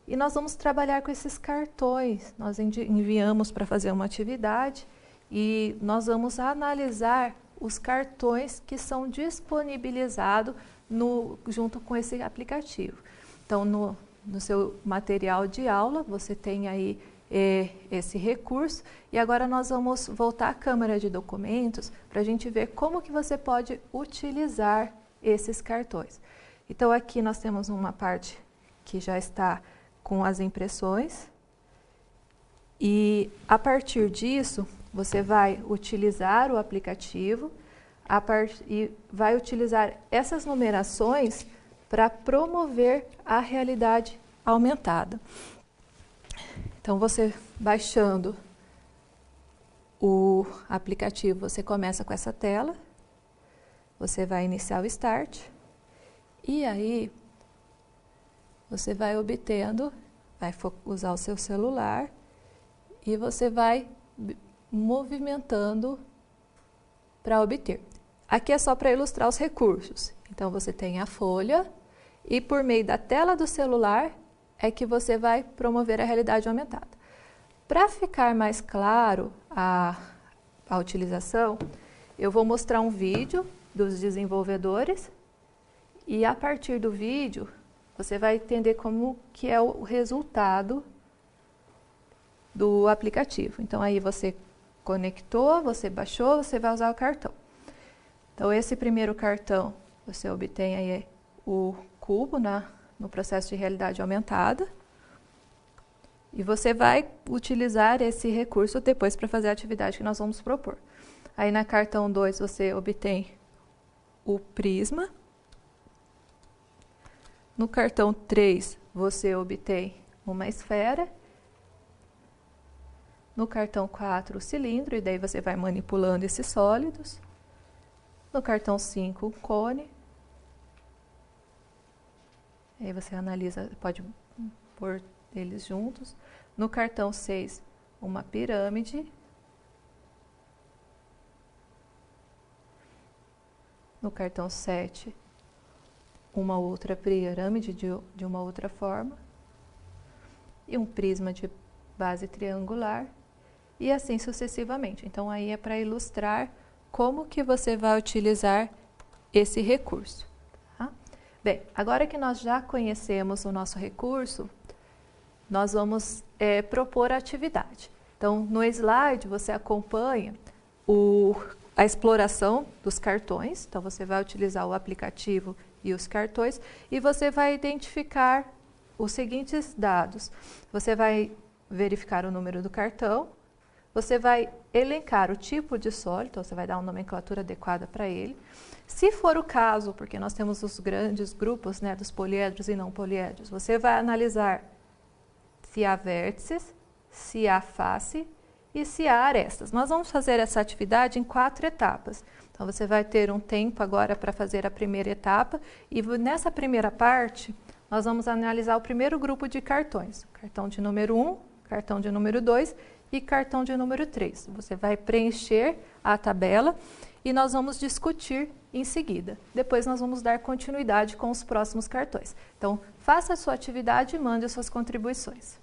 E nós vamos trabalhar com esses cartões. Nós enviamos para fazer uma atividade e nós vamos analisar os cartões que são disponibilizados junto com esse aplicativo. Então, no seu material de aula, você tem aí esse recurso. E agora nós vamos voltar à Câmara de Documentos para a gente ver como que você pode utilizar esses cartões. Então, aqui nós temos uma parte que já está com as impressões e a partir disso você vai utilizar o aplicativo e vai utilizar essas numerações para promover a realidade aumentada. Então, você baixando o aplicativo, você começa com essa tela, você vai iniciar o Start e aí você vai obtendo, vai usar o seu celular e você vai movimentando para obter. Aqui é só para ilustrar os recursos. Então, você tem a folha e por meio da tela do celular é que você vai promover a realidade aumentada. Para ficar mais claro a utilização, eu vou mostrar um vídeo dos desenvolvedores e a partir do vídeo você vai entender como que é o resultado do aplicativo. Então aí você conectou, você baixou, você vai usar o cartão. Então esse primeiro cartão você obtém aí o cubo no processo de realidade aumentada. E você vai utilizar esse recurso depois para fazer a atividade que nós vamos propor. Aí na cartão 2 você obtém o prisma. No cartão 3 você obtém uma esfera. No cartão 4 o cilindro, e daí você vai manipulando esses sólidos. No cartão 5 o cone. Aí você analisa, pode pôr eles juntos. No cartão 6, uma pirâmide. No cartão 7, uma outra pirâmide de uma outra forma. E um prisma de base triangular. E assim sucessivamente. Então, aí é para ilustrar como que você vai utilizar esse recurso. Tá? Bem, agora que nós já conhecemos o nosso recurso, nós vamos propor a atividade. Então, no slide você acompanha a exploração dos cartões. Então, você vai utilizar o aplicativo e os cartões e você vai identificar os seguintes dados. Você vai verificar o número do cartão, você vai elencar o tipo de sólido, então você vai dar uma nomenclatura adequada para ele. Se for o caso, porque nós temos os grandes grupos, né, dos poliedros e não poliedros, você vai analisar se há vértices, se há face e se há arestas. Nós vamos fazer essa atividade em 4 etapas. Então, você vai ter um tempo agora para fazer a primeira etapa e nessa primeira parte, nós vamos analisar o primeiro grupo de cartões. Cartão de número 1, cartão de número 2 e cartão de número 3. Você vai preencher a tabela e nós vamos discutir em seguida. Depois nós vamos dar continuidade com os próximos cartões. Então, faça a sua atividade e mande as suas contribuições.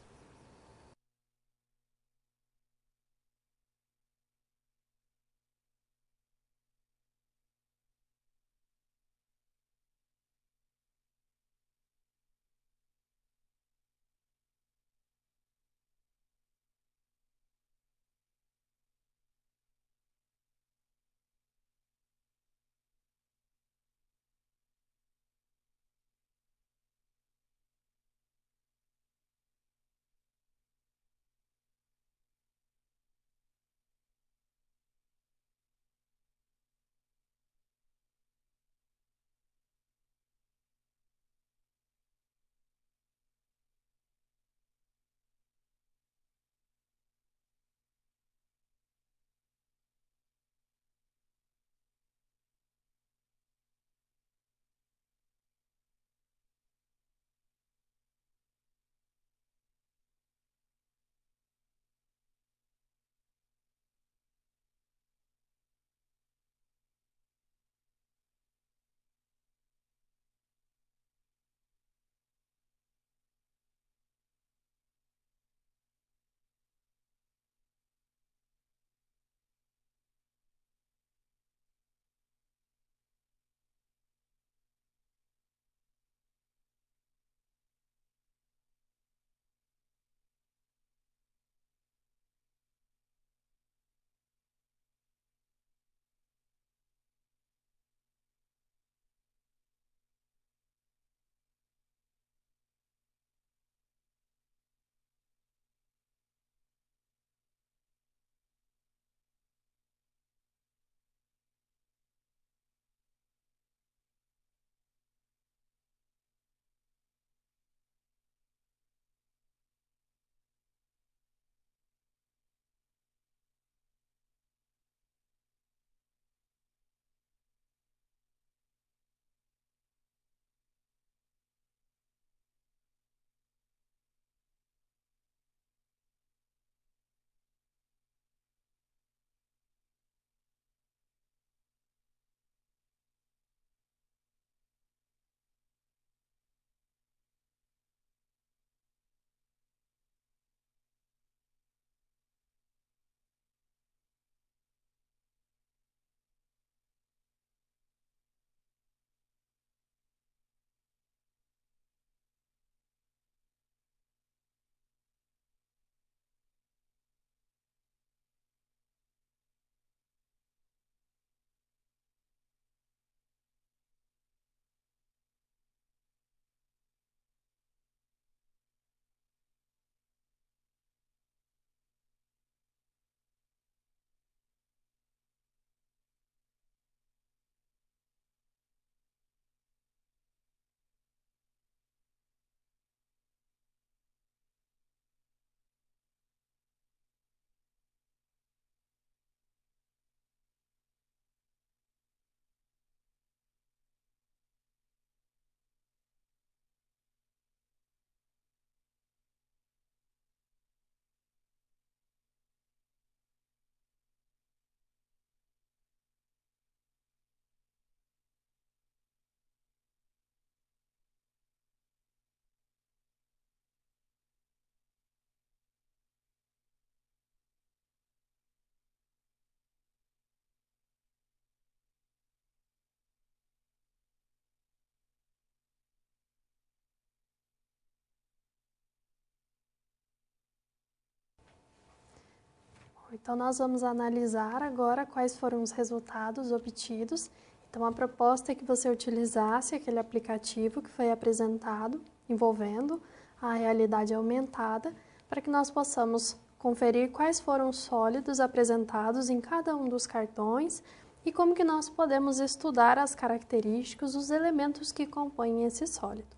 Então, nós vamos analisar agora quais foram os resultados obtidos. Então, a proposta é que você utilizasse aquele aplicativo que foi apresentado, envolvendo a realidade aumentada, para que nós possamos conferir quais foram os sólidos apresentados em cada um dos cartões e como que nós podemos estudar as características, os elementos que compõem esse sólido.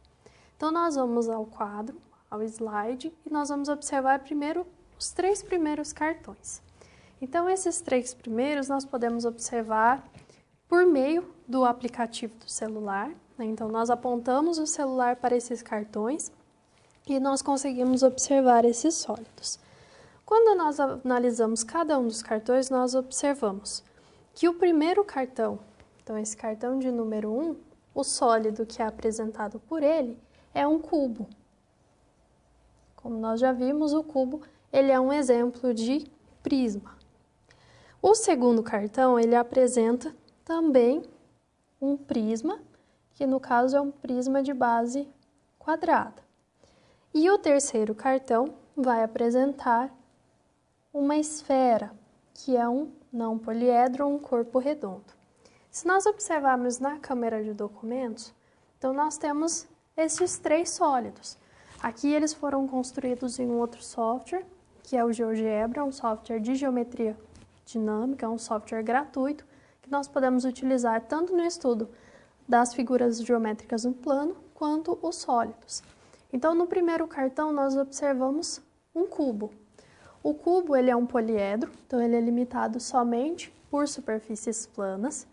Então, nós vamos ao quadro, ao slide, e nós vamos observar primeiro os 3 primeiros cartões. Então, esses 3 primeiros nós podemos observar por meio do aplicativo do celular, né? Então, nós apontamos o celular para esses cartões e nós conseguimos observar esses sólidos. Quando nós analisamos cada um dos cartões, nós observamos que o primeiro cartão, então esse cartão de número 1, o sólido que é apresentado por ele é um cubo. Como nós já vimos, o cubo ele é um exemplo de prisma. O segundo cartão, ele apresenta também um prisma, que no caso é um prisma de base quadrada. E o terceiro cartão vai apresentar uma esfera, que é um não poliedro ou um corpo redondo. Se nós observarmos na câmera de documentos, então nós temos esses 3 sólidos. Aqui eles foram construídos em um outro software, que é o GeoGebra, um software de geometria dinâmica, um software gratuito, que nós podemos utilizar tanto no estudo das figuras geométricas no plano, quanto os sólidos. Então, no primeiro cartão, nós observamos um cubo. O cubo ele é um poliedro, então ele é limitado somente por superfícies planas.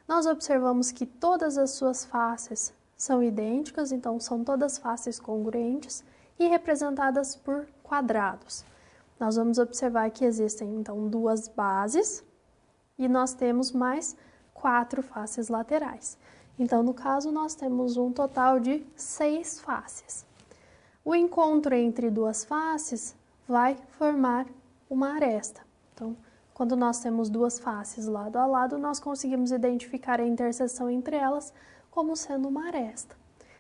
Nós observamos que todas as suas faces são idênticas, então são todas faces congruentes e representadas por quadrados. Nós vamos observar que existem, então, 2 bases e nós temos mais 4 faces laterais. Então, no caso, nós temos um total de 6 faces. O encontro entre 2 faces vai formar uma aresta. Então, quando nós temos 2 faces lado a lado, nós conseguimos identificar a interseção entre elas como sendo uma aresta.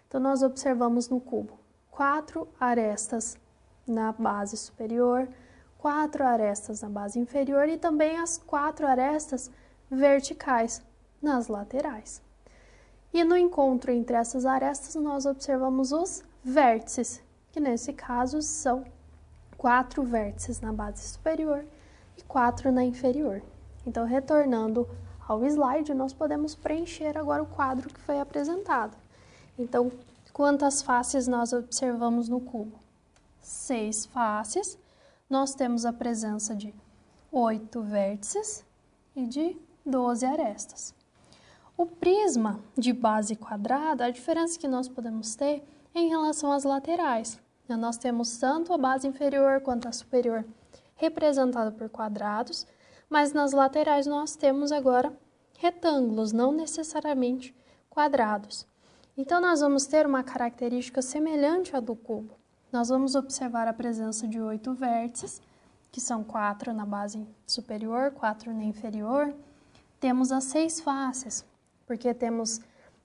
Então, nós observamos no cubo 4 arestas na base superior, 4 arestas na base inferior e também as 4 arestas verticais nas laterais. E no encontro entre essas arestas, nós observamos os vértices, que nesse caso são 4 vértices na base superior e 4 na inferior. Então, retornando ao slide, nós podemos preencher agora o quadro que foi apresentado. Então, quantas faces nós observamos no cubo? 6 faces. Nós temos a presença de 8 vértices e de 12 arestas. O prisma de base quadrada, a diferença que nós podemos ter é em relação às laterais. Nós temos tanto a base inferior quanto a superior representada por quadrados, mas nas laterais nós temos agora retângulos, não necessariamente quadrados. Então, nós vamos ter uma característica semelhante à do cubo. Nós vamos observar a presença de 8 vértices, que são 4 na base superior, 4 na inferior. Temos as 6 faces, porque temos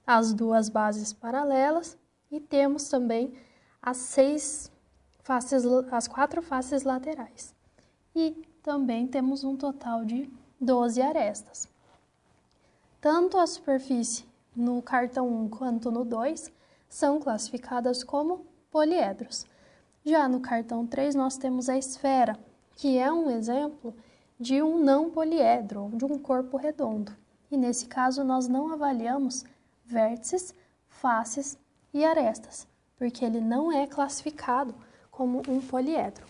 as 2 bases paralelas e temos também as 4 faces laterais. E também temos um total de 12 arestas. Tanto a superfície no cartão 1 quanto no 2 são classificadas como poliedros. Já no cartão 3 nós temos a esfera, que é um exemplo de um não poliedro, ou de um corpo redondo. E nesse caso nós não avaliamos vértices, faces e arestas, porque ele não é classificado como um poliedro.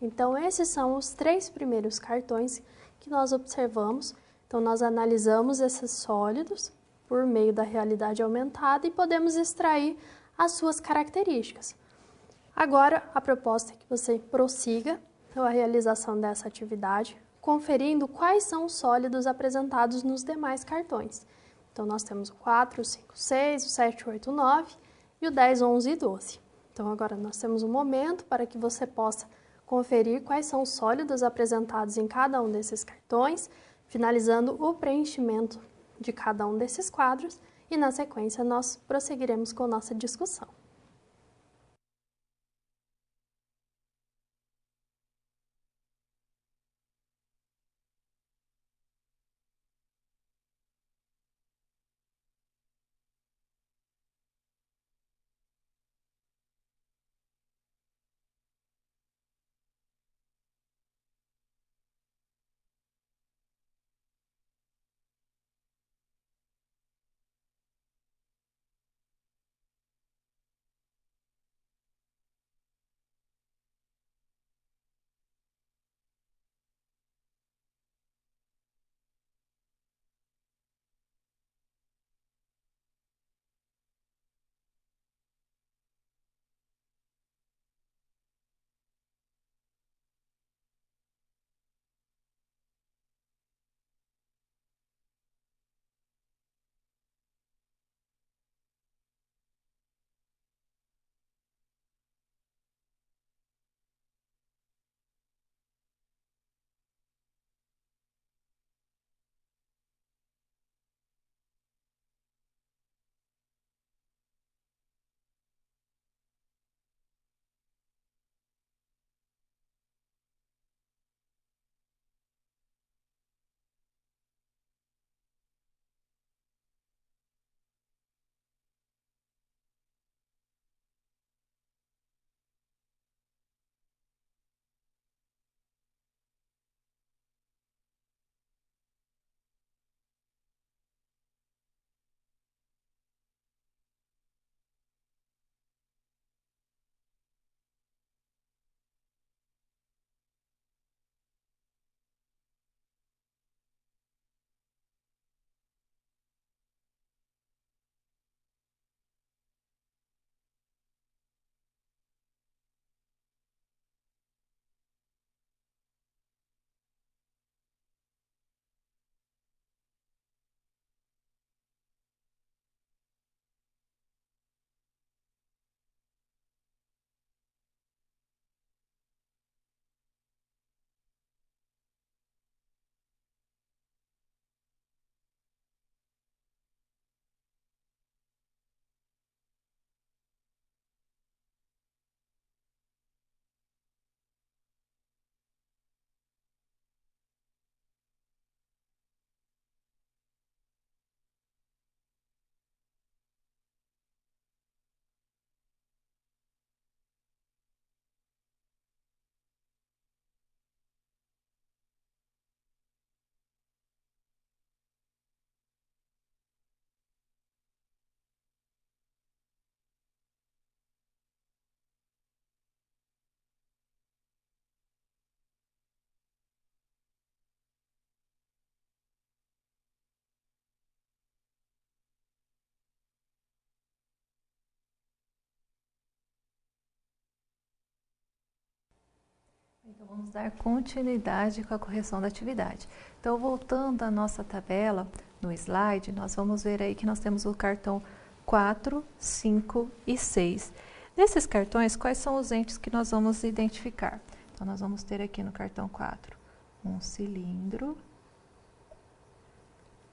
Então, esses são os 3 primeiros cartões que nós observamos. Então, nós analisamos esses sólidos por meio da realidade aumentada e podemos extrair as suas características. Agora, a proposta é que você prossiga a realização dessa atividade, conferindo quais são os sólidos apresentados nos demais cartões. Então, nós temos o 4, o 5, 6, o 7, 8, 9 e o 10, 11 e 12. Então, agora nós temos um momento para que você possa conferir quais são os sólidos apresentados em cada um desses cartões, finalizando o preenchimento de cada um desses quadros e, na sequência, nós prosseguiremos com nossa discussão. Então, vamos dar continuidade com a correção da atividade. Então, voltando à nossa tabela, no slide, nós vamos ver aí que nós temos o cartão 4, 5 e 6. Nesses cartões, quais são os entes que nós vamos identificar? Então, nós vamos ter aqui no cartão 4 um cilindro,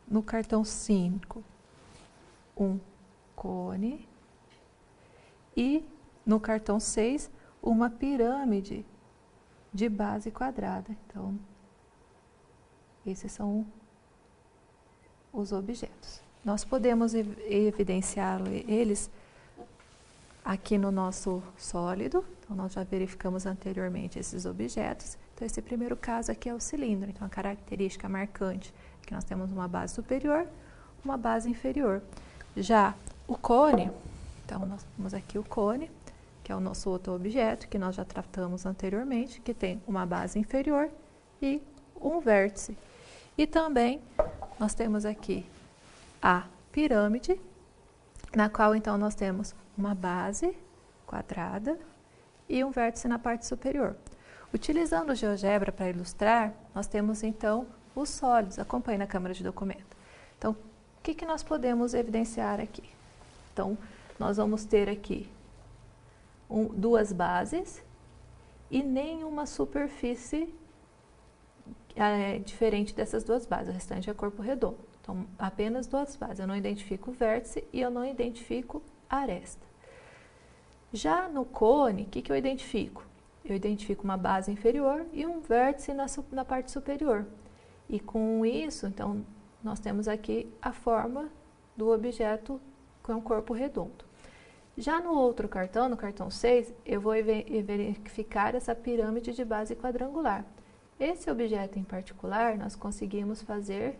no cartão 5 um cone e no cartão 6 uma pirâmide de base quadrada. Então, esses são os objetos. Nós podemos evidenciar eles aqui no nosso sólido. Então, nós já verificamos anteriormente esses objetos. Então, esse primeiro caso aqui é o cilindro. Então, a característica marcante é que nós temos uma base superior, uma base inferior. Já o cone, então, nós temos aqui o cone, que é o nosso outro objeto, que nós já tratamos anteriormente, que tem uma base inferior e um vértice. E também nós temos aqui a pirâmide, na qual então nós temos uma base quadrada e um vértice na parte superior. Utilizando o GeoGebra para ilustrar, nós temos então os sólidos. Acompanhe na câmera de documento. Então, o que nós podemos evidenciar aqui? Então, nós vamos ter aqui duas bases e nenhuma superfície diferente dessas duas bases. O restante é corpo redondo. Então, apenas duas bases. Eu não identifico vértice e eu não identifico aresta. Já no cone, o que eu identifico? Eu identifico uma base inferior e um vértice na parte superior. E com isso, então, nós temos aqui a forma do objeto com um corpo redondo. Já no outro cartão, no cartão 6, eu vou verificar essa pirâmide de base quadrangular. Esse objeto em particular, nós conseguimos fazer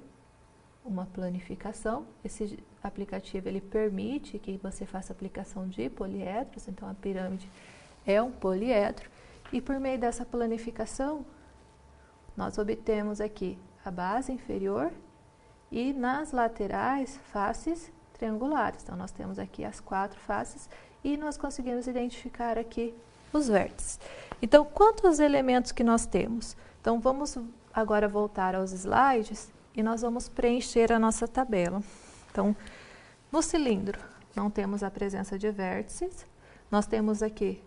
uma planificação. Esse aplicativo ele permite que você faça aplicação de poliedros, então a pirâmide é um poliedro. E por meio dessa planificação, nós obtemos aqui a base inferior e nas laterais faces triangulares. Então, nós temos aqui as 4 faces e nós conseguimos identificar aqui os vértices. Então, quantos elementos que nós temos? Então, vamos agora voltar aos slides e nós vamos preencher a nossa tabela. Então, no cilindro, não temos a presença de vértices. Nós temos aqui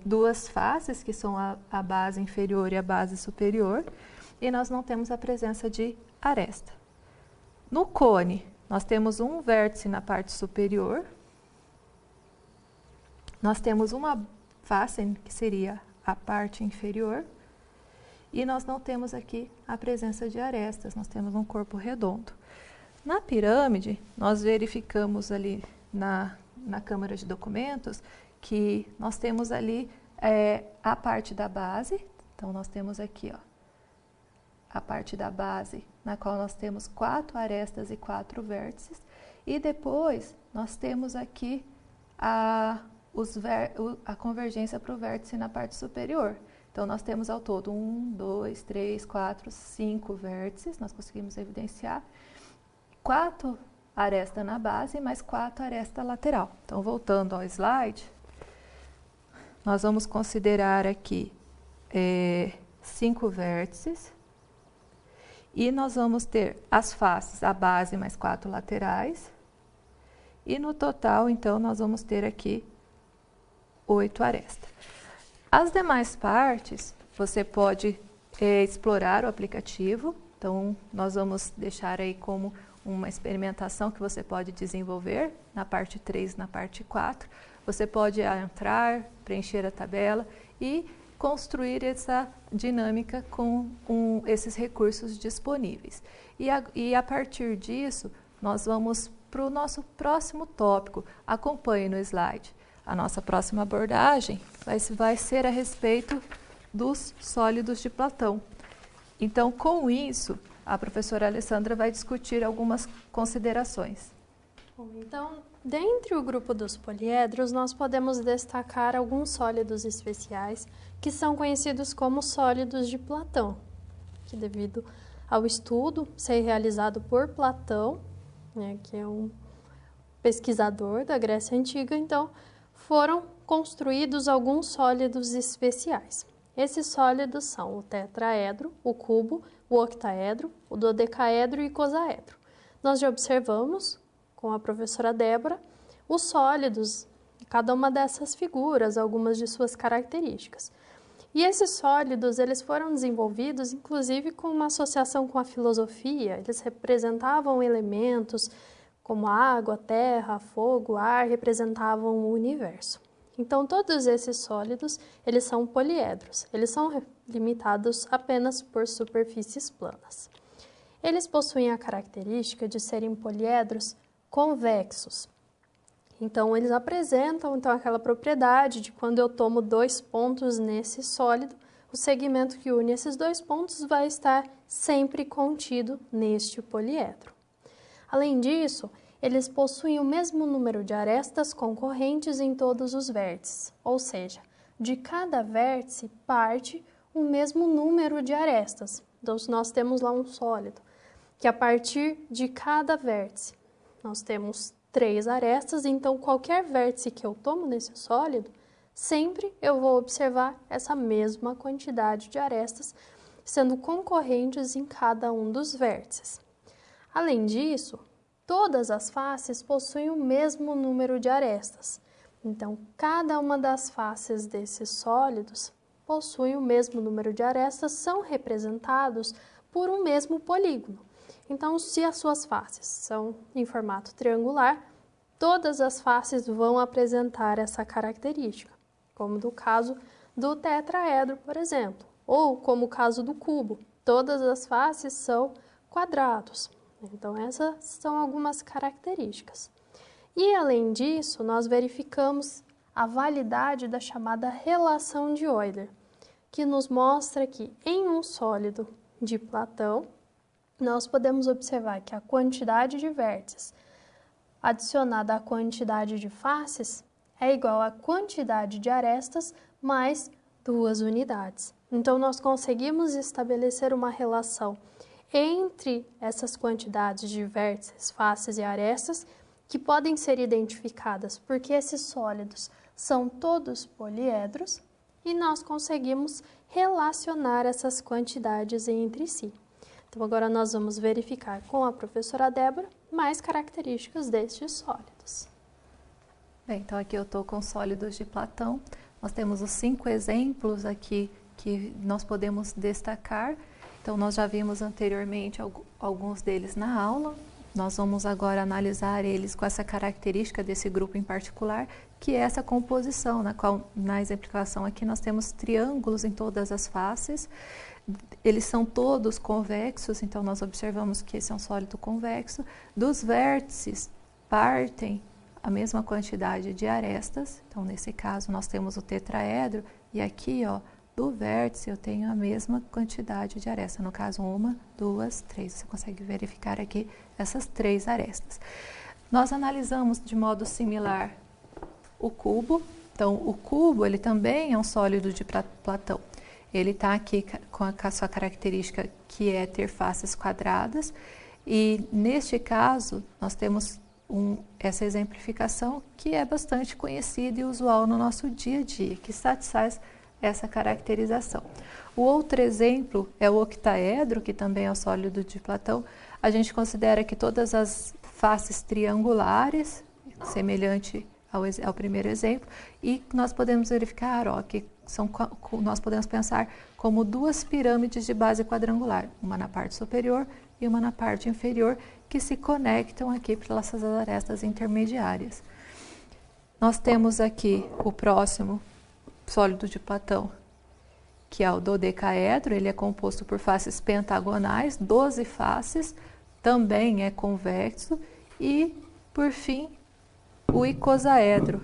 duas faces, que são a base inferior e a base superior. E nós não temos a presença de aresta. No cone, nós temos um vértice na parte superior. Nós temos uma face, que seria a parte inferior. E nós não temos aqui a presença de arestas, nós temos um corpo redondo. Na pirâmide, nós verificamos ali na câmara de documentos que nós temos ali a parte da base. Então, nós temos aqui a parte da base, na qual nós temos 4 arestas e 4 vértices. E depois, nós temos aqui a convergência para o vértice na parte superior. Então, nós temos ao todo 1, 2, 3, 4, 5 vértices, nós conseguimos evidenciar. 4 arestas na base, mais 4 arestas lateral. Então, voltando ao slide, nós vamos considerar aqui 5 vértices. E nós vamos ter as faces, a base mais 4 laterais. E no total, então, nós vamos ter aqui 8 arestas. As demais partes, você pode explorar o aplicativo. Então, nós vamos deixar aí como uma experimentação que você pode desenvolver na parte 3, na parte 4. Você pode entrar, preencher a tabela e construir essa dinâmica com esses recursos disponíveis. E a partir disso, nós vamos para o nosso próximo tópico. Acompanhe no slide. A nossa próxima abordagem vai ser a respeito dos sólidos de Platão. Então, com isso, a professora Alessandra vai discutir algumas considerações. Bom, então, dentre o grupo dos poliedros, nós podemos destacar alguns sólidos especiais que são conhecidos como sólidos de Platão, que devido ao estudo ser realizado por Platão, né, que é um pesquisador da Grécia Antiga, então, foram construídos alguns sólidos especiais. Esses sólidos são o tetraedro, o cubo, o octaedro, o dodecaedro e o icosaedro. Nós já observamos, com a professora Débora, os sólidos, cada uma dessas figuras, algumas de suas características. E esses sólidos, eles foram desenvolvidos, inclusive, com uma associação com a filosofia. Eles representavam elementos como água, terra, fogo, ar, representavam o universo. Então, todos esses sólidos, eles são poliedros. Eles são limitados apenas por superfícies planas. Eles possuem a característica de serem poliedros convexos. Então, eles apresentam aquela propriedade de quando eu tomo 2 pontos nesse sólido, o segmento que une esses 2 pontos vai estar sempre contido neste poliedro. Além disso, eles possuem o mesmo número de arestas concorrentes em todos os vértices, ou seja, de cada vértice parte o mesmo número de arestas. Então, se nós temos lá um sólido, que a partir de cada vértice nós temos 3 arestas, então qualquer vértice que eu tomo nesse sólido, sempre eu vou observar essa mesma quantidade de arestas sendo concorrentes em cada um dos vértices. Além disso, todas as faces possuem o mesmo número de arestas. Então, cada uma das faces desses sólidos possui o mesmo número de arestas, são representados por um mesmo polígono. Então, se as suas faces são em formato triangular, todas as faces vão apresentar essa característica, como no caso do tetraedro, por exemplo, ou como o caso do cubo, todas as faces são quadrados. Então, essas são algumas características. E, além disso, nós verificamos a validade da chamada relação de Euler, que nos mostra que em um sólido de Platão, nós podemos observar que a quantidade de vértices adicionada à quantidade de faces é igual à quantidade de arestas mais 2 unidades. Então, nós conseguimos estabelecer uma relação entre essas quantidades de vértices, faces e arestas que podem ser identificadas porque esses sólidos são todos poliedros e nós conseguimos relacionar essas quantidades entre si. Então, agora nós vamos verificar com a professora Débora mais características destes sólidos. Bem, então aqui eu estou com sólidos de Platão. Nós temos os 5 exemplos aqui que nós podemos destacar. Então, nós já vimos anteriormente alguns deles na aula. Nós vamos agora analisar eles com essa característica desse grupo em particular, que é essa composição, na qual, na exemplificação aqui, nós temos triângulos em todas as faces. Eles são todos convexos, então nós observamos que esse é um sólido convexo. Dos vértices partem a mesma quantidade de arestas, então nesse caso nós temos o tetraedro, e aqui, ó, do vértice eu tenho a mesma quantidade de arestas, no caso 1, 2, 3, você consegue verificar aqui essas 3 arestas. Nós analisamos de modo similar o cubo, então o cubo ele também é um sólido de Platão. Ele está aqui com a sua característica que é ter faces quadradas e neste caso nós temos essa exemplificação que é bastante conhecida e usual no nosso dia a dia, que satisfaz essa caracterização. O outro exemplo é o octaedro, que também é o sólido de Platão. A gente considera que todas as faces triangulares, semelhante ao primeiro exemplo, e nós podemos verificar que nós podemos pensar como 2 pirâmides de base quadrangular, uma na parte superior e uma na parte inferior, que se conectam aqui pelas arestas intermediárias. Nós temos aqui o próximo sólido de Platão, que é o dodecaedro. Ele é composto por faces pentagonais, 12 faces, também é convexo, e, por fim, o icosaedro,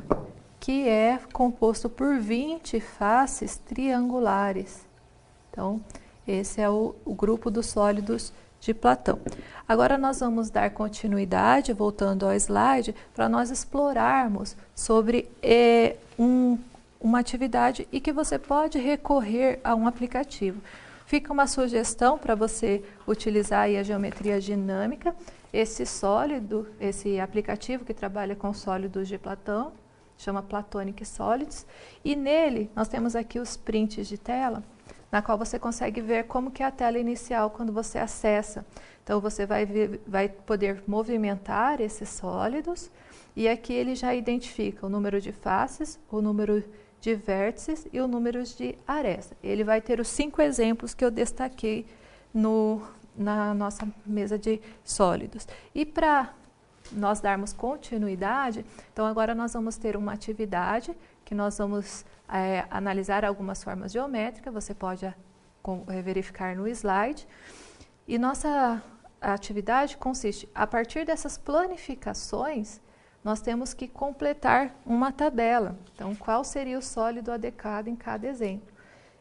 que é composto por 20 faces triangulares. Então, esse é o grupo dos sólidos de Platão. Agora nós vamos dar continuidade, voltando ao slide, para nós explorarmos sobre uma atividade e que você pode recorrer a um aplicativo. Fica uma sugestão para você utilizar aí a geometria dinâmica, esse aplicativo que trabalha com sólidos de Platão. chama Platonic Solids, e nele nós temos aqui os prints de tela, na qual você consegue ver como que é a tela inicial quando você acessa. Então você vai poder movimentar esses sólidos, e aqui ele já identifica o número de faces, o número de vértices e o número de arestas. Ele vai ter os 5 exemplos que eu destaquei na nossa mesa de sólidos. E para nós darmos continuidade, então agora nós vamos ter uma atividade que nós vamos analisar algumas formas geométricas, você pode verificar no slide. E nossa atividade consiste, a partir dessas planificações, nós temos que completar uma tabela. Então, qual seria o sólido adequado em cada exemplo?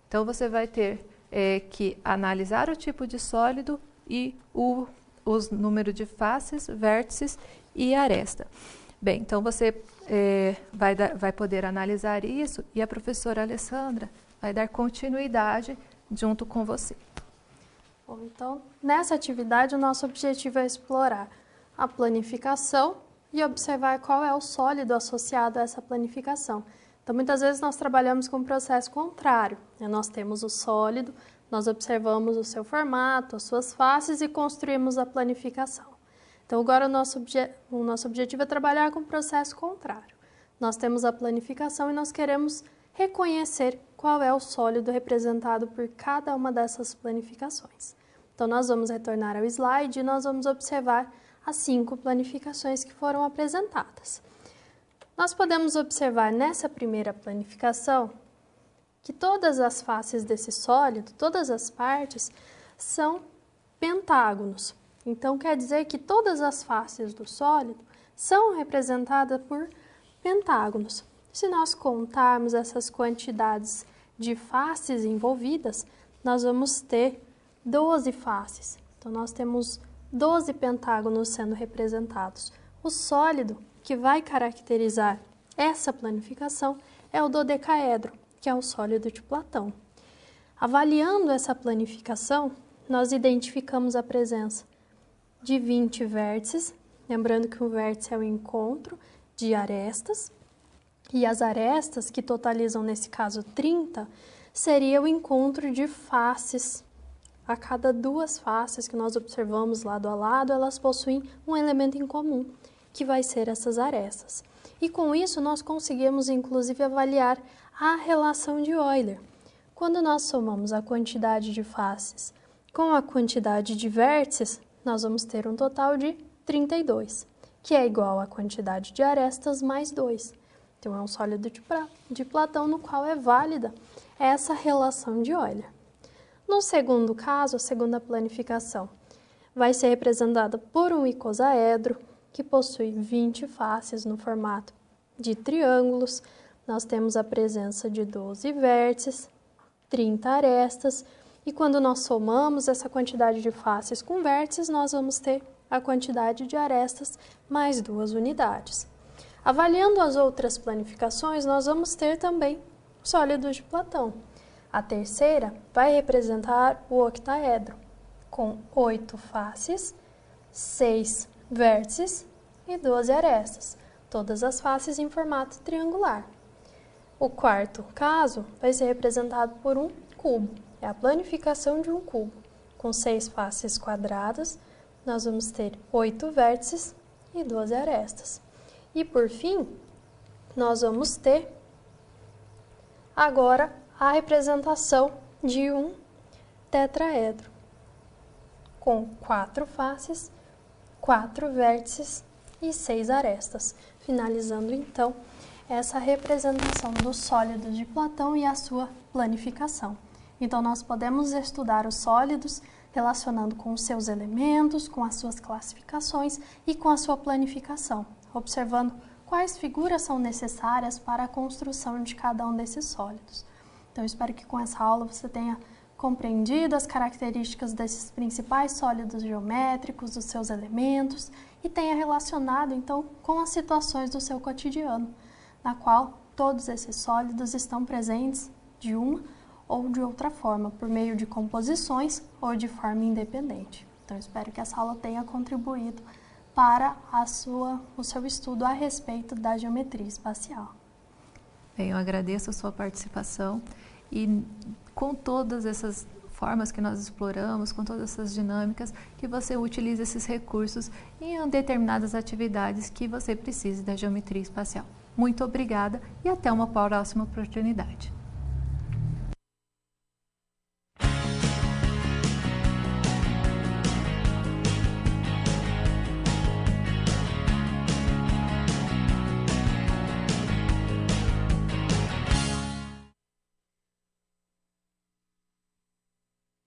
Então, você vai ter que analisar o tipo de sólido e os números de faces, vértices e aresta. Bem, então você vai poder analisar isso e a professora Alessandra vai dar continuidade junto com você. Bom, então, nessa atividade, o nosso objetivo é explorar a planificação e observar qual é o sólido associado a essa planificação. Então, muitas vezes nós trabalhamos com um processo contrário, né? Nós temos o sólido, nós observamos o seu formato, as suas faces e construímos a planificação. Então, agora o nosso objetivo é trabalhar com o processo contrário. Nós temos a planificação e nós queremos reconhecer qual é o sólido representado por cada uma dessas planificações. Então, nós vamos retornar ao slide e nós vamos observar as 5 planificações que foram apresentadas. Nós podemos observar nessa primeira planificação que todas as faces desse sólido, todas as partes, são pentágonos. Então, quer dizer que todas as faces do sólido são representadas por pentágonos. Se nós contarmos essas quantidades de faces envolvidas, nós vamos ter 12 faces. Então, nós temos 12 pentágonos sendo representados. O sólido que vai caracterizar essa planificação é o dodecaedro, que é o sólido de Platão. Avaliando essa planificação, nós identificamos a presença de 20 vértices, lembrando que o vértice é o encontro de arestas, e as arestas, que totalizam nesse caso 30, seria o encontro de faces. A cada 2 faces que nós observamos lado a lado, elas possuem um elemento em comum, que vai ser essas arestas. E com isso nós conseguimos inclusive avaliar a relação de Euler. Quando nós somamos a quantidade de faces com a quantidade de vértices, nós vamos ter um total de 32, que é igual à quantidade de arestas mais 2. Então, é um sólido de Platão no qual é válida essa relação de Euler. No segundo caso, a segunda planificação vai ser representada por um icosaedro, que possui 20 faces no formato de triângulos. Nós temos a presença de 12 vértices, 30 arestas, e quando nós somamos essa quantidade de faces com vértices, nós vamos ter a quantidade de arestas mais 2 unidades. Avaliando as outras planificações, nós vamos ter também sólidos de Platão. A terceira vai representar o octaedro, com 8 faces, 6 vértices e 12 arestas, todas as faces em formato triangular. O quarto caso vai ser representado por um cubo, é a planificação de um cubo. Com 6 faces quadradas, nós vamos ter 8 vértices e 12 arestas. E por fim, nós vamos ter agora a representação de um tetraedro, com 4 faces, 4 vértices e 6 arestas, finalizando então essa representação dos sólidos de Platão e a sua planificação. Então, nós podemos estudar os sólidos relacionando com os seus elementos, com as suas classificações e com a sua planificação, observando quais figuras são necessárias para a construção de cada um desses sólidos. Então, eu espero que com essa aula você tenha compreendido as características desses principais sólidos geométricos, dos seus elementos, e tenha relacionado, então, com as situações do seu cotidiano, na qual todos esses sólidos estão presentes de uma ou de outra forma, por meio de composições ou de forma independente. Então, espero que essa aula tenha contribuído para o seu estudo a respeito da geometria espacial. Bem, eu agradeço a sua participação e com todas essas formas que nós exploramos, com todas essas dinâmicas, que você utilize esses recursos em determinadas atividades que você precise da geometria espacial. Muito obrigada e até uma próxima oportunidade.